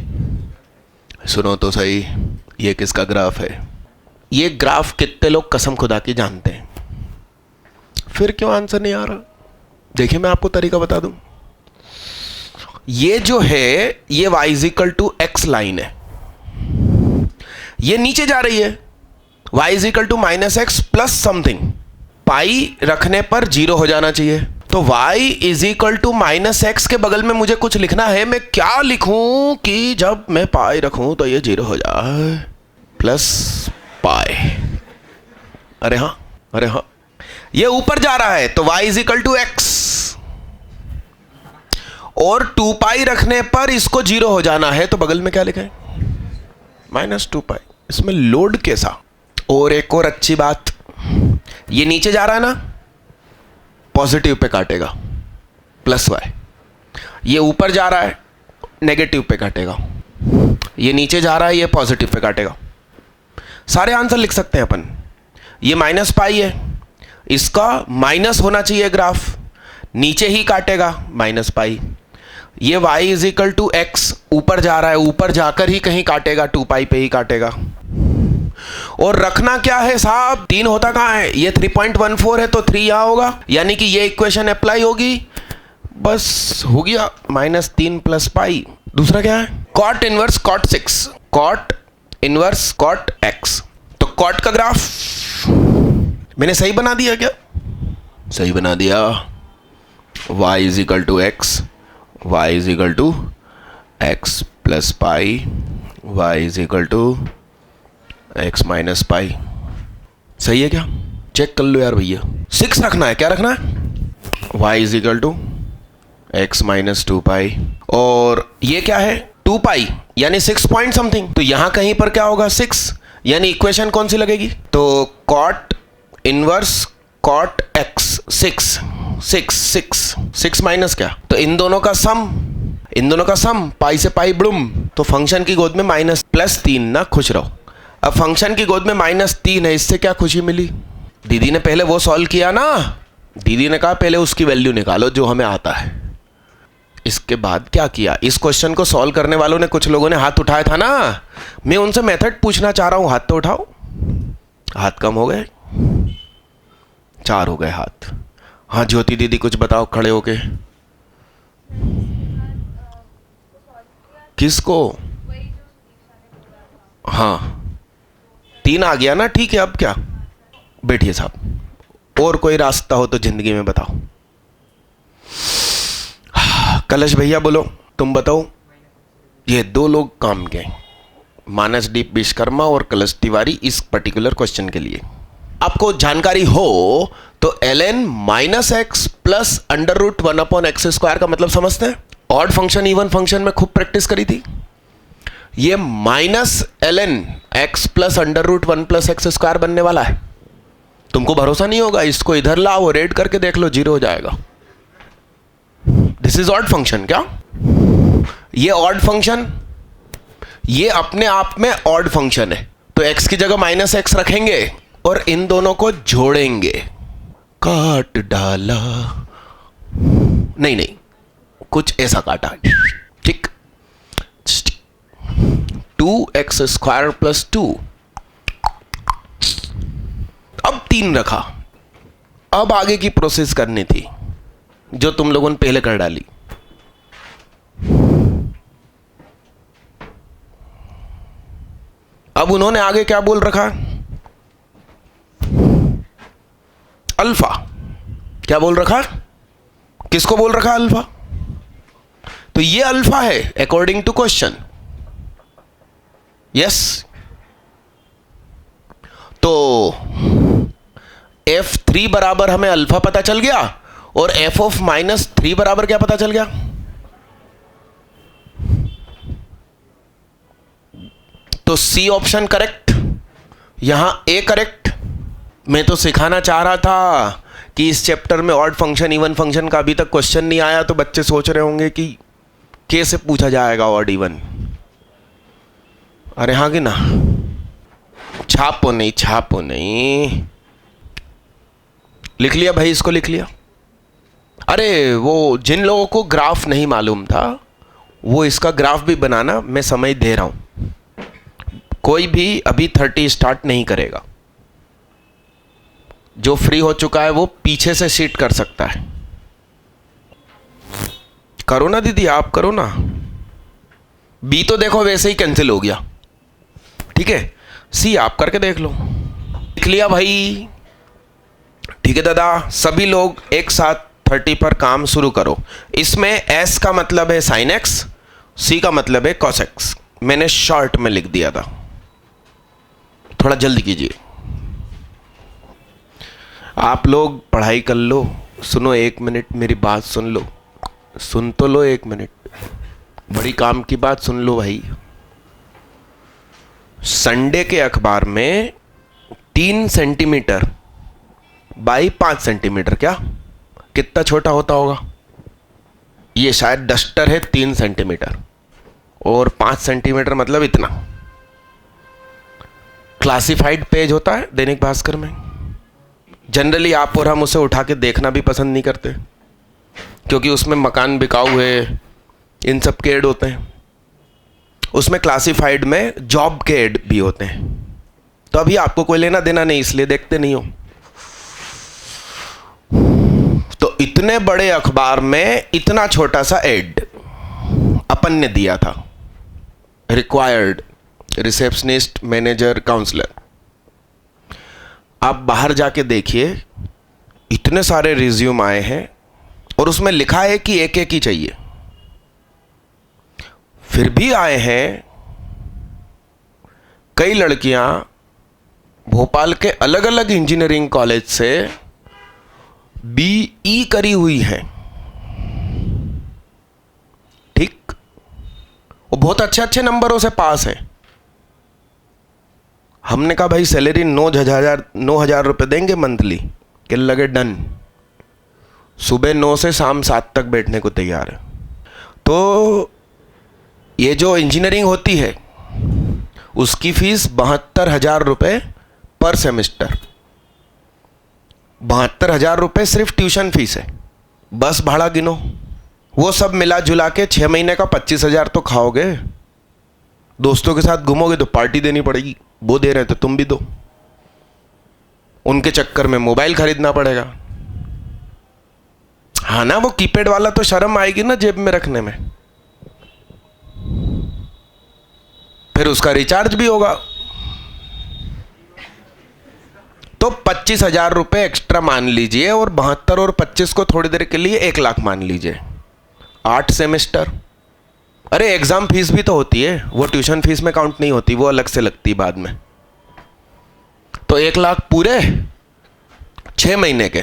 [SPEAKER 1] सुनो तो सही, ये किसका ग्राफ है? ये ग्राफ कितने लोग कसम खुदा की जानते हैं? फिर क्यों आंसर नहीं आ रहा? देखिए मैं आपको तरीका बता दूं। ये जो है ये y is equal to x line है, ये नीचे जा रही है, y is equal to minus x plus something. Pi रखने पर जीरो हो जाना चाहिए, तो y is equal to minus x के बगल में मुझे कुछ लिखना है। मैं क्या लिखूं कि जब मैं पाई रखूं तो ये जीरो हो जाए? Plus pi. अरे हाँ, अरे हाँ, ये ऊपर जा रहा है तो y is equal to x, और 2 पाई रखने पर इसको जीरो हो जाना है, तो बगल में क्या लिखा है? माइनस 2 पाई। इसमें लोड कैसा? और एक और अच्छी बात, ये नीचे जा रहा है ना, पॉजिटिव पे काटेगा प्लस वाई। ये ऊपर जा रहा है नेगेटिव पे काटेगा, ये नीचे जा रहा है ये पॉजिटिव पे काटेगा। सारे आंसर लिख सकते हैं अपन। ये माइनस पाई है, इसका माइनस होना चाहिए ग्राफ, नीचे ही काटेगा माइनस पाई। ये y is equal to x, ऊपर जा रहा है, ऊपर जाकर ही कहीं काटेगा, 2 पाई पे ही काटेगा। और रखना क्या है साहब? 3 होता कहाँ है? ये 3.14 है तो 3 यहां होगा, यानी कि ये इक्वेशन अप्लाई होगी, बस हो गया -3 प्लस पाई। दूसरा क्या है? Cot inverse cot 6, cot inverse cot x। तो कॉट का ग्राफ मैंने सही बना दिया क्या? सही बना दिया। y is equal to x, y is equal to x plus pi, y is equal to x minus pi. सही है क्या? चेक कर लो यार भैया। 6 रखना है, क्या रखना है? y is equal to x minus 2 pi, और ये क्या है? 2 पाई यानी 6 पॉइंट समथिंग, तो यहां कहीं पर क्या होगा? 6, यानी इक्वेशन कौन सी लगेगी? तो cot inverse cot x 6 minus क्या? तो इन दोनों का सम, पाई से पाई ब्लूम, तो फंक्शन की गोद में माइनस प्लस 3 ना, खुश रहो। अब फंक्शन की गोद में -3 है, इससे क्या खुशी मिली? दीदी ने पहले वो सॉल्व किया ना, दीदी ने कहा पहले उसकी वैल्यू निकालो जो हमें आता है। इसके बाद क्या किया? इस क्वेश्चन को सॉल्व करने वालों ने, कुछ लोगों ने हाथ उठाया था ना, मैं उनसे मेथड पूछना चाह रहा हूं, हाथ तो उठाओ। हाथ कम हो गए, 4 हो गए हाथ। हाँ ज्योति दीदी कुछ बताओ खड़े होके। किसको? हाँ 3 आ गया ना, ठीक है। अब क्या? बैठिए साहब, और कोई रास्ता हो तो जिंदगी में बताओ। कलश भैया बोलो, तुम बताओ। ये 2 लोग काम के, मानस दीप विश्वकर्मा और कलश तिवारी, इस पर्टिकुलर क्वेश्चन के लिए। आपको जानकारी हो तो ln minus x plus under root 1/x² का मतलब समझते हैं? ऑड फंक्शन इवन फंक्शन में खूब प्रैक्टिस करी थी। ये -ln x plus under root 1+x² बनने वाला है। तुमको भरोसा नहीं होगा, इसको इधर लाओ, रेड करके देख लो, 0 हो जाएगा। This is odd function. क्या ये ऑड फंक्शन? ये अपने आप में ऑड फंक्शन है, तो x की जगह -x रखेंगे और इन दोनों को जोड़ेंगे। काट डाला, नहीं, कुछ ऐसा काटा, ठीक। 2x² प्लस 2, अब 3 रखा। अब आगे की प्रोसेस करनी थी जो तुम लोगों ने पहले कर डाली। अब उन्होंने आगे क्या बोल रखा? अल्फा। क्या बोल रखा? किसको बोल रखा अल्फा? तो ये अल्फा है अकॉर्डिंग टू क्वेश्चन। यस, तो f3 बराबर हमें अल्फा पता चल गया, और f ऑफ -3 बराबर क्या पता चल गया? तो सी ऑप्शन करेक्ट, यहां ए करेक्ट। मैं तो सिखाना चाह रहा था कि इस चैप्टर में ऑड फंक्शन इवन फंक्शन का अभी तक क्वेश्चन नहीं आया, तो बच्चे सोच रहे होंगे कि कैसे पूछा जाएगा ऑड इवन। अरे हाँ कि ना? छापो नहीं। लिख लिया भाई, इसको लिख लिया। अरे वो जिन लोगों को ग्राफ नहीं मालूम था, वो इसका ग्राफ भी बनाना, मैं समय दे रहा हूं। कोई भी अभी 30 स्टार्ट नहीं करेगा। जो फ्री हो चुका है वो पीछे से सीट कर सकता है। करो ना दीदी, आप करो ना। बी तो देखो वैसे ही कैंसिल हो गया, ठीक है। सी आप करके देख लो। लिख लिया भाई, ठीक है दादा। सभी लोग एक साथ 30 पर काम शुरू करो। इसमें एस का मतलब है साइन एक्स, सी का मतलब है कॉस एक्स। मैंने शॉर्ट में लिख दिया था, थोड़ा जल्दी कीजिए। आप लोग पढ़ाई कर लो। सुनो 1 मिनट, मेरी बात सुन लो। सुन तो लो 1 मिनट, बड़ी काम की बात सुन लो भाई। संडे के अखबार में 3 सेंटीमीटर बाई 5 सेंटीमीटर, क्या कितना छोटा होता होगा? ये शायद डस्टर है 3 सेंटीमीटर और 5 सेंटीमीटर मतलब इतना। क्लासिफाइड पेज होता है दैनिक भास्कर में। जनरली आप और हम उसे उठा के देखना भी पसंद नहीं करते, क्योंकि उसमें मकान बिकाऊ है, इन सब के ऐड होते हैं। उसमें क्लासिफाइड में जॉब के ऐड भी होते हैं। तो अभी आपको कोई लेना देना नहीं, इसलिए देखते नहीं हो। तो इतने बड़े अखबार में इतना छोटा सा ऐड अपन ने दिया था, रिक्वायर्ड रिसेप्शनिस्ट, मैनेजर, काउंसलर। आप बाहर जाके देखिए, इतने सारे रिज्यूम आए हैं और उसमें लिखा है कि एक एक ही चाहिए। फिर भी आए हैं कई लड़कियां भोपाल के अलग अलग इंजीनियरिंग कॉलेज से बीई करी हुई हैं, ठीक, वो बहुत अच्छे अच्छे नंबरों से पास है। हमने कहा भाई सैलरी 9,000 रुपये देंगे मंथली, कि लगे डन। सुबह 9 से शाम 7 तक बैठने को तैयार है। तो ये जो इंजीनियरिंग होती है उसकी फीस 72,000 रुपये पर सेमेस्टर। 72,000 रुपये सिर्फ ट्यूशन फीस है। बस भाड़ा गिनो, वो सब मिला जुला के 6 महीने का 25,000 तो खाओगे। दोस्तों के साथ घूमोगे तो पार्टी देनी पड़ेगी, वो दे रहे हैं तो तुम भी दो। उनके चक्कर में मोबाइल खरीदना पड़ेगा। हाँ ना, वो कीपैड वाला तो शर्म आएगी ना जेब में रखने में। फिर उसका रिचार्ज भी होगा। तो 25,000 रुपये एक्स्ट्रा मान लीजिए, और 72 और 25 को थोड़ी देर के लिए 1 लाख मान लीजिए। 8 सेमेस्टर। अरे एग्जाम फीस भी तो होती है, वो ट्यूशन फीस में काउंट नहीं होती, वो अलग से लगती बाद में। तो 1 लाख पूरे 6 महीने के।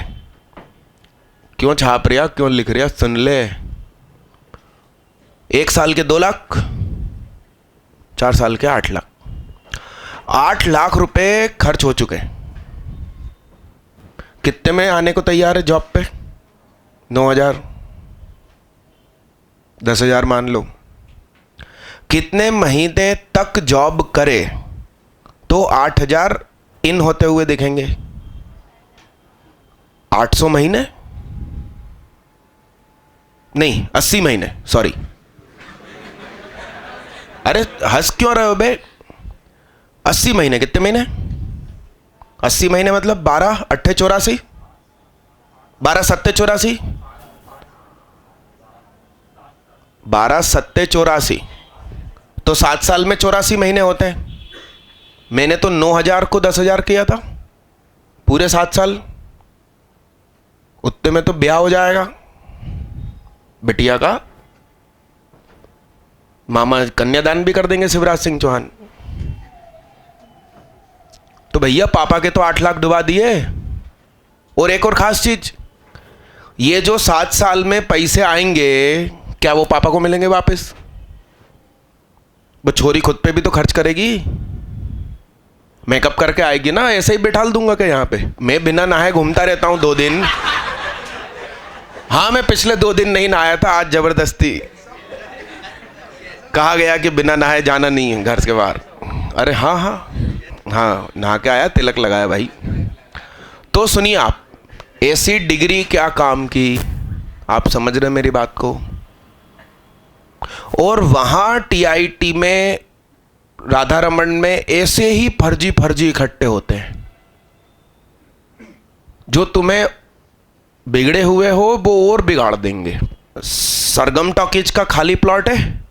[SPEAKER 1] क्यों छाप रिया, क्यों लिख रिया, सुन ले। 1 साल के 2 लाख, 4 साल के 8 लाख। 8 लाख रुपए खर्च हो चुके हैं। कितने में आने को तैयार है जॉब पे? 9,000, 10,000 मान लो। कितने महीने तक जॉब करे तो 8,000 इन होते हुए दिखेंगे? 800 महीने नहीं, 80 महीने, सॉरी। अरे हंस क्यों रहे हो बे? 80 महीने, कितने महीने? 80 महीने मतलब 12 अट्ठे 84, 12 सत्ते 84, 12 सत्ते 84, तो 7 साल में 84 महीने होते हैं। मैंने तो 9,000 को 10,000 किया था, पूरे 7 साल। उतने में तो ब्याह हो जाएगा बिटिया का। मामा कन्यादान भी कर देंगे शिवराज सिंह चौहान। तो भैया पापा के तो 8 लाख डुबा दिए। और एक और खास चीज, ये जो 7 साल में पैसे आएंगे, क्या वो पापा को मिलेंगे वापस? वो छोरी खुद पे भी तो खर्च करेगी, मेकअप करके आएगी ना। ऐसे ही बिठा दूंगा क्या यहाँ पे? मैं बिना नहाए घूमता रहता हूँ 2 दिन। हाँ, मैं पिछले 2 दिन नहीं नहाया था, आज जबरदस्ती कहा गया कि बिना नहाए जाना नहीं है घर के बाहर। अरे हाँ हाँ हाँ, नहा के आया, तिलक लगाया भाई। तो सुनिए आप, ऐसी डिग्री क्या काम की? आप समझ रहे मेरी बात को? और वहाँ टीआईटी में राधा रमन में ऐसे ही फर्जी फर्जी इकट्ठे होते हैं। जो तुम्हें बिगड़े हुए हो वो और बिगाड़ देंगे। सरगम टॉकीज का खाली प्लॉट है,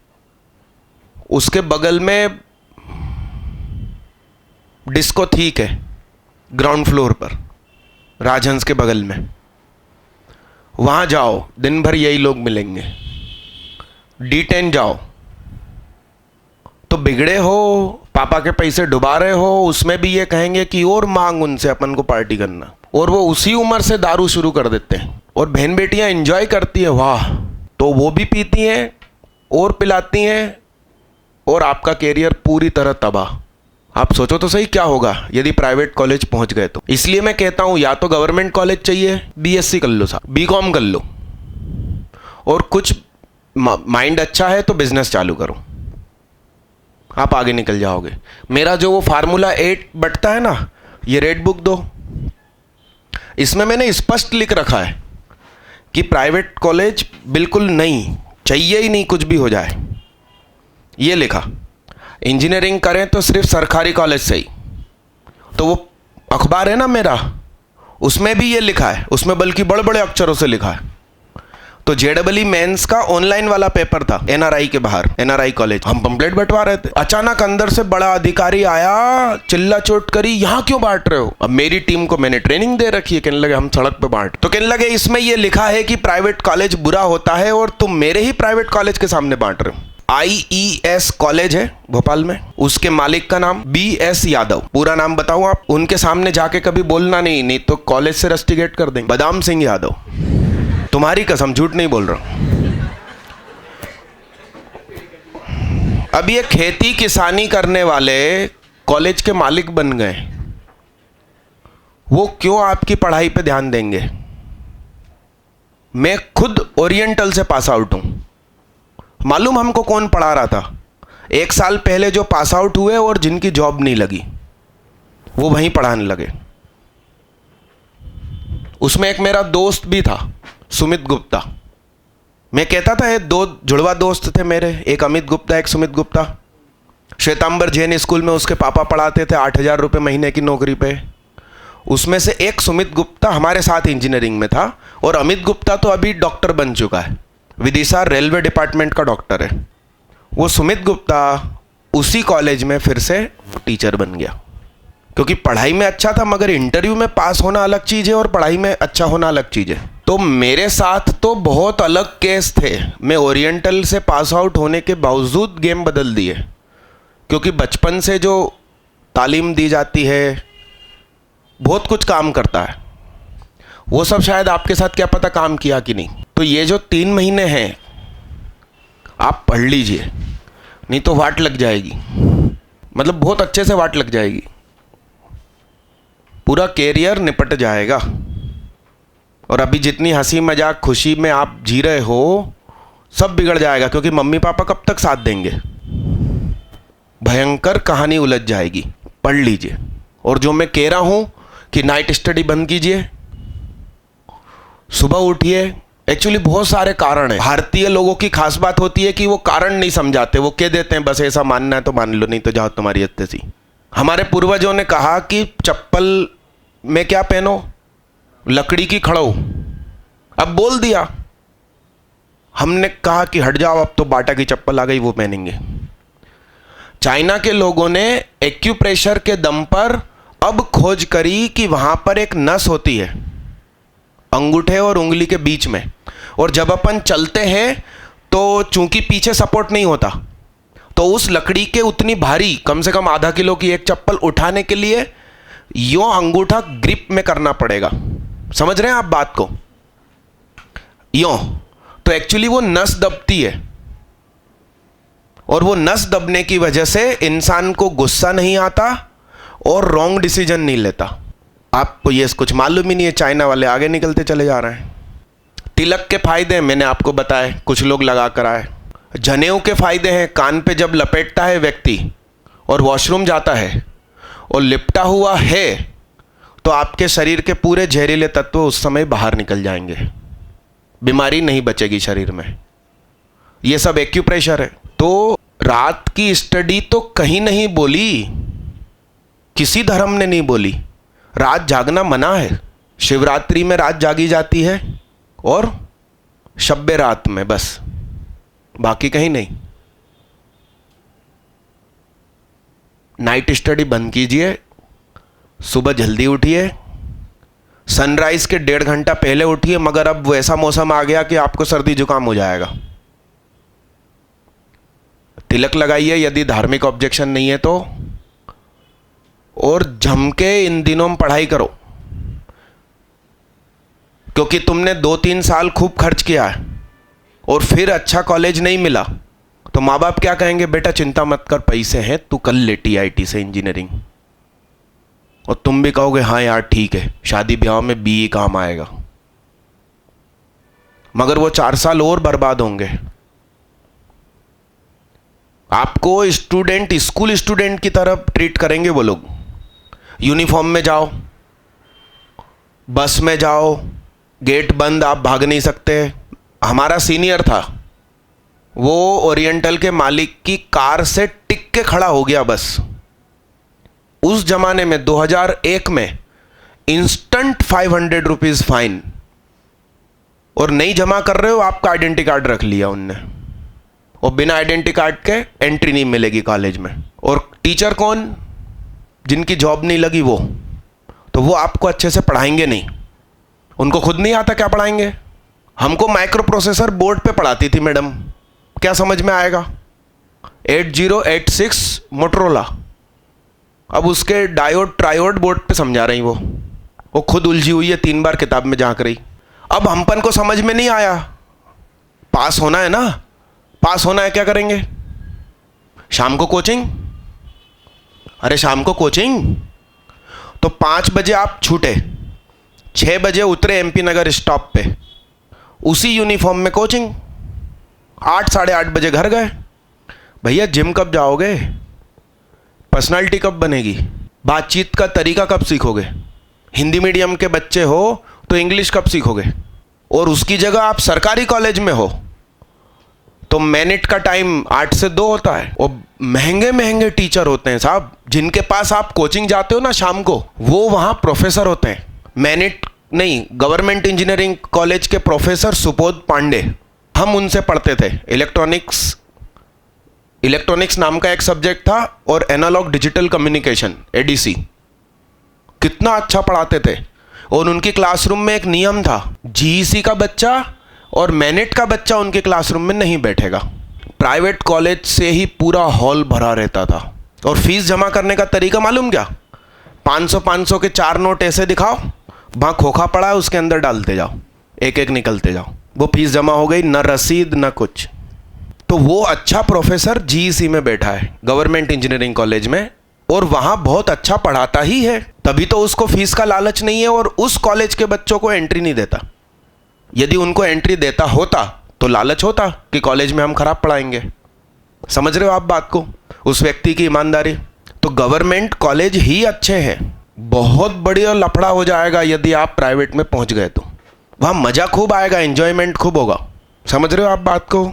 [SPEAKER 1] उसके बगल में डिस्को ठीक है, ग्राउंड फ्लोर पर, राजहंस के बगल में। वहां जाओ, दिन भर यही लोग मिलेंगे। D10 जाओ तो बिगड़े हो, पापा के पैसे डुबा रहे हो, उसमें भी ये कहेंगे कि और मांग उनसे, अपन को पार्टी करना। और वो उसी उम्र से दारू शुरू कर देते हैं। और बहन बेटियां एंजॉय करती है, वाह, तो वो भी पीती हैं और पिलाती हैं, और आपका कैरियर पूरी तरह तबाह। आप सोचो तो सही क्या होगा यदि प्राइवेट कॉलेज पहुंच गए तो। इसलिए मैं कहता हूं या तो गवर्नमेंट कॉलेज चाहिए, BSc कर लो साहब, BCom कर लो, और कुछ माइंड अच्छा है तो बिजनेस चालू करो, आप आगे निकल जाओगे। मेरा जो वो फार्मूला 8 बटता है ना, ये रेड बुक दो, इसमें मैंने स्पष्ट लिख रखा है कि प्राइवेट कॉलेज बिल्कुल नहीं चाहिए, ही नहीं, कुछ भी हो जाए। ये लिखा, इंजीनियरिंग करें तो सिर्फ सरकारी कॉलेज से ही। तो वो अखबार है ना मेरा, उसमें भी ये लिखा है, उसमें बल्कि बड़े बड़े अक्षरों से लिखा है। तो JEE मेंस का ऑनलाइन वाला पेपर था NRI के बाहर, NRI कॉलेज, हम पंपलेट बंटवा रहे थे। अचानक अंदर से बड़ा अधिकारी आया, चिल्ला चोट करी, यहाँ क्यों बांट रहे हो? अब मेरी टीम को मैंने ट्रेनिंग दे रखी है, कहने लगे हम सड़क पे बांट। तो कहने लगे इसमें ये लिखा है कि प्राइवेट कॉलेज बुरा होता है और तुम मेरे ही प्राइवेट कॉलेज के सामने बांट रहे हो। IES कॉलेज है भोपाल में, उसके मालिक का नाम BS यादव, पूरा नाम बताऊं आप? उनके सामने जाके कभी बोलना नहीं तो कॉलेज से रस्टिकेट कर देंगे। बदाम सिंह यादव, तुम्हारी कसम, झूठ नहीं बोल रहा हूं। अब ये खेती किसानी करने वाले कॉलेज के मालिक बन गए, वो क्यों आपकी पढ़ाई पे ध्यान देंगे? मैं खुद ओरिएंटल से पास आउट हूं, मालूम हमको कौन पढ़ा रहा था? 1 साल पहले जो पास आउट हुए और जिनकी जॉब नहीं लगी, वो वहीं पढ़ाने लगे। उसमें एक मेरा दोस्त भी था, सुमित गुप्ता। मैं कहता था, ये 2 जुड़वा दोस्त थे मेरे, एक अमित गुप्ता, एक सुमित गुप्ता। श्वेतांबर जैन स्कूल में उसके पापा पढ़ाते थे, 8,000 रुपये महीने की नौकरी पे। उसमें से एक सुमित गुप्ता हमारे साथ इंजीनियरिंग में था, और अमित गुप्ता तो अभी डॉक्टर बन चुका है, विदिशा रेलवे डिपार्टमेंट का डॉक्टर है। वो सुमित गुप्ता उसी कॉलेज में फिर से टीचर बन गया, क्योंकि पढ़ाई में अच्छा था, मगर इंटरव्यू में पास होना अलग चीज़ है और पढ़ाई में अच्छा होना अलग चीज़ है। तो मेरे साथ तो बहुत अलग केस थे। मैं ओरिएंटल से पास आउट होने के बावजूद गेम बदल दिए, क्योंकि बचपन से जो तालीम दी जाती है बहुत कुछ काम करता है। वो सब शायद आपके साथ क्या पता काम किया कि नहीं। तो ये जो 3 महीने हैं आप पढ़ लीजिए, नहीं तो वाट लग जाएगी, मतलब बहुत अच्छे से वाट लग जाएगी, पूरा कैरियर निपट जाएगा। और अभी जितनी हंसी मजाक खुशी में आप जी रहे हो सब बिगड़ जाएगा, क्योंकि मम्मी पापा कब तक साथ देंगे? भयंकर कहानी उलझ जाएगी। पढ़ लीजिए। और जो मैं कह रहा हूं कि नाइट स्टडी बंद कीजिए, सुबह उठिए। एक्चुअली बहुत सारे कारण हैं। भारतीय लोगों की खास बात होती है कि वो कारण नहीं समझाते, वो कह देते हैं बस ऐसा मानना है तो मान लो, नहीं तो जाओ तुम्हारी इज्जत सी। हमारे पूर्वजों ने कहा कि चप्पल में क्या पहनो, लकड़ी की खड़ो। अब बोल दिया, हमने कहा कि हट जाओ, अब तो बाटा की चप्पल आ गई, वो पहनेंगे। चाइना के लोगों ने एक्यूप्रेशर के दम पर अब खोज करी कि वहां पर एक नस होती है अंगूठे और उंगली के बीच में, और जब अपन चलते हैं तो चूंकि पीछे सपोर्ट नहीं होता, तो उस लकड़ी के उतनी भारी, कम से कम आधा किलो की एक चप्पल उठाने के लिए यूं अंगूठा ग्रिप में करना पड़ेगा। समझ रहे हैं आप बात को? यूं तो एक्चुअली वो नस दबती है, और वो नस दबने की वजह से इंसान को गुस्सा नहीं आता और रॉन्ग डिसीजन नहीं लेता। आपको ये कुछ मालूम ही नहीं है, चाइना वाले आगे निकलते चले जा रहे हैं। तिलक के फायदे मैंने आपको बताए, कुछ लोग लगा कर आए। जनेऊ के फायदे हैं, कान पे जब लपेटता है व्यक्ति और वॉशरूम जाता है और लिपटा हुआ है तो आपके शरीर के पूरे जहरीले तत्व उस समय बाहर निकल जाएंगे, बीमारी नहीं बचेगी शरीर में। ये सब एक्यूप्रेशर है। तो रात की स्टडी तो कहीं नहीं बोली, किसी धर्म ने नहीं बोली। रात जागना मना है। शिवरात्रि में रात जागी जाती है और शब्बे रात में, बस, बाकी कहीं नहीं। नाइट स्टडी बंद कीजिए, सुबह जल्दी उठिए, सनराइज के 1.5 घंटा पहले उठिए, मगर अब वैसा मौसम आ गया कि आपको सर्दी जुकाम हो जाएगा। तिलक लगाइए यदि धार्मिक ऑब्जेक्शन नहीं है तो, और जम के इन दिनों में पढ़ाई करो, क्योंकि तुमने 2-3 साल खूब खर्च किया है और फिर अच्छा कॉलेज नहीं मिला तो माँ बाप क्या कहेंगे, बेटा चिंता मत कर, पैसे हैं, तू कर ले TIT से इंजीनियरिंग। और तुम भी कहोगे हाँ यार ठीक है, शादी ब्याह में BE काम आएगा। मगर वो 4 साल और बर्बाद होंगे। आपको स्टूडेंट, स्कूल स्टूडेंट की तरह ट्रीट करेंगे वो लोग। यूनिफॉर्म में जाओ, बस में जाओ, गेट बंद, आप भाग नहीं सकते। हमारा सीनियर था, वो ओरिएंटल के मालिक की कार से टिक के खड़ा हो गया बस। उस जमाने में 2001 में इंस्टेंट 500 रुपीज फाइन, और नहीं जमा कर रहे हो आपका आइडेंटिटी कार्ड रख लिया उनने, और बिना आइडेंटिटी कार्ड के एंट्री नहीं मिलेगी कॉलेज में। और टीचर कौन, जिनकी जॉब नहीं लगी वो, तो वो आपको अच्छे से पढ़ाएंगे नहीं, उनको खुद नहीं आता क्या पढ़ाएंगे। हमको माइक्रो प्रोसेसर बोर्ड पे पढ़ाती थी मैडम, क्या समझ में आएगा। 8086 मोटरोला, अब उसके डायोड ट्रायोड बोर्ड पे समझा रही वो खुद उलझी हुई है, 3 बार किताब में झांक रही। अब हमपन को समझ में नहीं आया, पास होना है ना, पास होना है, क्या करेंगे, शाम को कोचिंग। अरे शाम को कोचिंग, तो 5 बजे आप छूटे, 6 बजे उतरे MP नगर स्टॉप पे, उसी यूनिफॉर्म में कोचिंग, 8 साढ़े 8 बजे घर गए। भैया जिम कब जाओगे, पर्सनालिटी कब बनेगी, बातचीत का तरीका कब सीखोगे, हिंदी मीडियम के बच्चे हो तो इंग्लिश कब सीखोगे। और उसकी जगह आप सरकारी कॉलेज में हो तो मिनट का टाइम 8 से 2 होता है, और महंगे महंगे टीचर होते हैं साहब, जिनके पास आप कोचिंग जाते हो ना शाम को, वो वहाँ प्रोफेसर होते हैं। मिनट नहीं, गवर्नमेंट इंजीनियरिंग कॉलेज के प्रोफेसर सुबोध पांडे, हम उनसे पढ़ते थे। इलेक्ट्रॉनिक्स नाम का एक सब्जेक्ट था, और एनालॉग डिजिटल कम्युनिकेशन ADC, कितना अच्छा पढ़ाते थे। और उनकी क्लासरूम में एक नियम था, GEC का बच्चा और मैनेट का बच्चा उनके क्लासरूम में नहीं बैठेगा। प्राइवेट कॉलेज से ही पूरा हॉल भरा रहता था। और फीस जमा करने का तरीका मालूम क्या, 500 के 4 नोट ऐसे दिखाओ, वहाँ खोखा पड़ा है उसके अंदर डालते जाओ, एक एक निकलते जाओ, वो फीस जमा हो गई, न रसीद न कुछ। तो वो अच्छा प्रोफेसर GEC में बैठा है, गवर्नमेंट इंजीनियरिंग कॉलेज में, और वहाँ बहुत अच्छा पढ़ाता ही है, तभी तो उसको फीस का लालच नहीं है, और उस कॉलेज के बच्चों को एंट्री नहीं देता। यदि उनको एंट्री देता होता तो लालच होता कि कॉलेज में हम खराब पढ़ाएंगे। समझ रहे हो आप बात को, उस व्यक्ति की ईमानदारी। तो गवर्नमेंट कॉलेज ही अच्छे हैं, बहुत बढ़िया लफड़ा हो जाएगा यदि आप प्राइवेट में पहुंच गए तो। वहाँ मज़ा खूब आएगा, एंजॉयमेंट खूब होगा। समझ रहे हो आप बात को।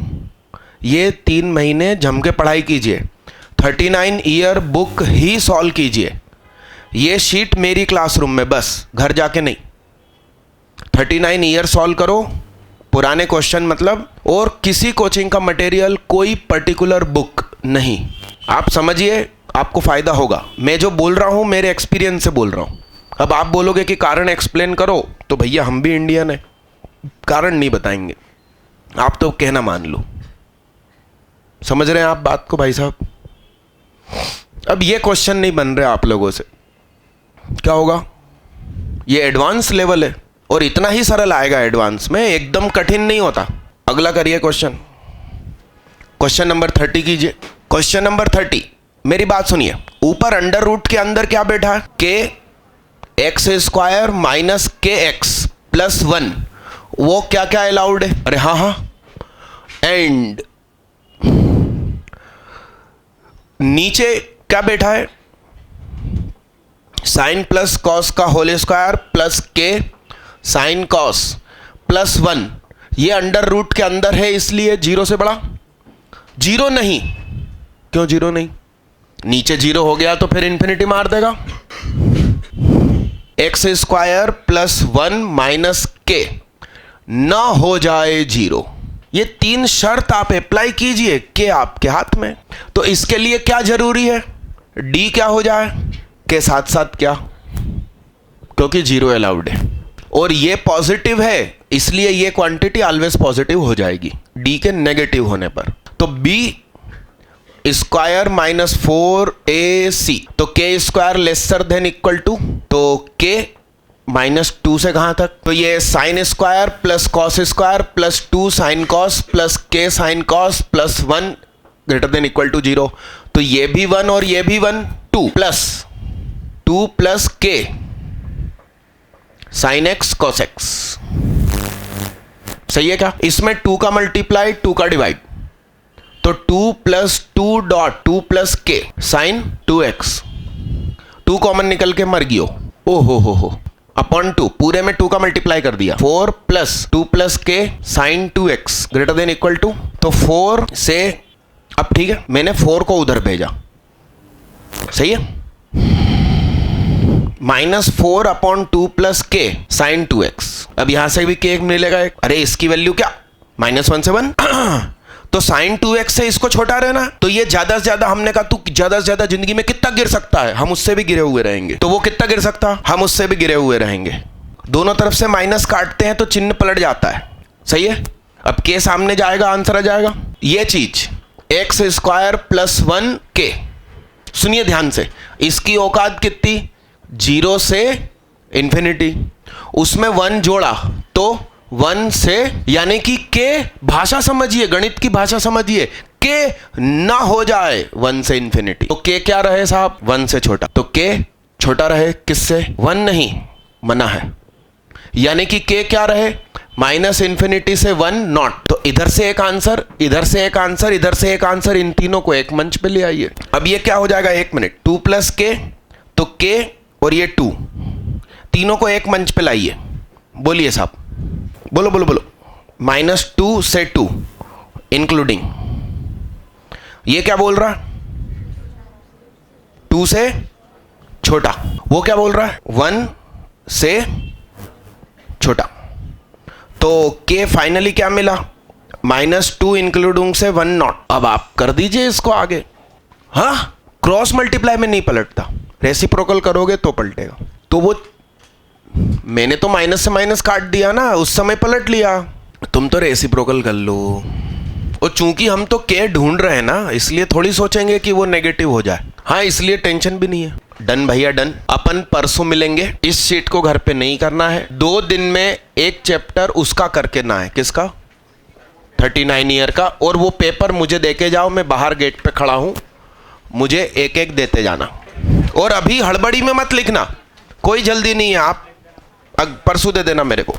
[SPEAKER 1] ये 3 महीने जम के पढ़ाई कीजिए, 39 ईयर बुक ही सॉल्व कीजिए। ये शीट मेरी क्लासरूम में, बस घर जाके नहीं। 39 ईयर सॉल्व करो, पुराने क्वेश्चन मतलब, और किसी कोचिंग का मटेरियल, कोई पर्टिकुलर बुक नहीं। आप समझिए, आपको फ़ायदा होगा। मैं जो बोल रहा हूँ मेरे एक्सपीरियंस से बोल रहा हूँ। अब आप बोलोगे कि कारण एक्सप्लेन करो, तो भैया हम भी इंडियन हैं, कारण नहीं बताएंगे, आप तो कहना मान लो। समझ रहे हैं आप बात को भाई साहब। अब ये क्वेश्चन नहीं बन रहे आप लोगों से, क्या होगा, ये एडवांस लेवल है और इतना ही सरल आएगा एडवांस में, एकदम कठिन नहीं होता। अगला करिए क्वेश्चन, क्वेश्चन नंबर 30 कीजिए। क्वेश्चन नंबर 30, मेरी बात सुनिए। ऊपर अंडर रूट के अंदर क्या बैठा है, kx² माइनस kx प्लस 1, वो क्या क्या अलाउड है। अरे हाँ, एंड नीचे क्या बैठा है, साइन प्लस कॉस का whole square plus k sine cos plus 1, ये अंडर रूट के अंदर है, इसलिए 0 से बड़ा। 0 नहीं, क्यों जीरो नहीं? नीचे जीरो हो गया तो फिर इन्फिनिटी मार देगा। एक्स स्क्वायर प्लस 1 माइनस के ना हो जाए जीरो, ये 3 शर्त आप अप्लाई कीजिए, के आपके हाथ में। तो इसके लिए क्या जरूरी है? डी क्या हो जाए के साथ साथ क्या, क्योंकि जीरो अलाउड है और ये पॉजिटिव है, इसलिए ये क्वांटिटी ऑलवेज पॉजिटिव हो जाएगी डी के नेगेटिव होने पर। तो बी स्क्वायर माइनस 4ac, तो k square lesser than equal to, तो के -2 से कहां तक? तो ये sine square plus cos square plus 2 sine cos plus के sine cos plus 1 greater than equal to 0। तो ये भी 1 और ये भी 1, 2 प्लस के साइन एक्स कॉस एक्स। सही है क्या? इसमें 2 का मल्टीप्लाई 2 का डिवाइड, तो 2 प्लस 2 डॉट 2 प्लस के साइन 2x, 2 कॉमन निकल के मर गयो, ओ हो अपॉन 2, पूरे में 2 का मल्टीप्लाई कर दिया, 4 प्लस 2 प्लस के sine 2x greater than equal to, तो 4 से, अब ठीक है मैंने 4 को उधर भेजा, सही है, -4 अपॉन 2 प्लस के साइन 2x। अब यहां से भी के मिलेगा एक, अरे इसकी वैल्यू क्या, -1 से 1 तो साइन 2x से इसको छोटा रहना, तो ये ज्यादा से ज्यादा, हमने कहा तू ज्यादा से ज्यादा जिंदगी में कितना गिर सकता है, हम उससे भी गिरे हुए रहेंगे। तो वो कितना गिर सकता, हम उससे भी गिरे हुए रहेंगे। दोनों तरफ से माइनस काटते हैं तो चिन्ह पलट जाता है, सही है। अब के सामने जाएगा, आंसर आ जाएगा ये चीज, एक्स स्क्वायर प्लस 1 के। सुनिए ध्यान से, इसकी औकात कितनी, 0 से इंफिनिटी, उसमें 1 जोड़ा तो 1 से, यानी कि के भाषा समझिए, गणित की भाषा समझिए, के ना हो जाए 1 से इंफिनिटी, तो के क्या रहे साहब, 1 से छोटा, तो के छोटा रहे किससे, 1 नहीं, मना है, यानी कि के क्या रहे, -इंफिनिटी से 1 नॉट। तो इधर से एक आंसर, इधर से एक आंसर, इधर से एक आंसर, इन तीनों को एक मंच पे ले आइए। अब ये क्या हो जाएगा, 1 मिनट, 2 प्लस के, तो के और ये 2, तीनों को एक मंच पे लाइए, बोलिए साहब, बोलो बोलो बोलो, -2 से 2 इंक्लूडिंग, ये क्या बोल रहा है, 2 से छोटा, वो क्या बोल रहा है, 1 से छोटा। तो के फाइनली क्या मिला, -2 इंक्लूडिंग से 1 नॉट। अब आप कर दीजिए इसको आगे, हाँ क्रॉस मल्टीप्लाई में नहीं पलटता, रेसिप्रोकल करोगे तो पलटेगा। तो वो मैंने तो माइनस से माइनस काट दिया ना, उस समय पलट लिया, तुम तो रेसिप्रोकल कर लो। और चूंकि हम तो के ढूंढ रहे हैं ना, इसलिए थोड़ी सोचेंगे कि वो नेगेटिव हो जाए, हाँ इसलिए टेंशन भी नहीं है। डन भैया डन, अपन परसों मिलेंगे, इस शीट को घर पे नहीं करना है, 2 दिन में एक चैप्टर उसका करके ना है, किसका, 39 ईयर का, और वो पेपर मुझे देके जाओ, मैं बाहर गेट पे खड़ा हूं, मुझे एक एक देते जाना, और अभी हड़बड़ी में मत लिखना, कोई जल्दी नहीं है, आप परसों दे देना मेरे को।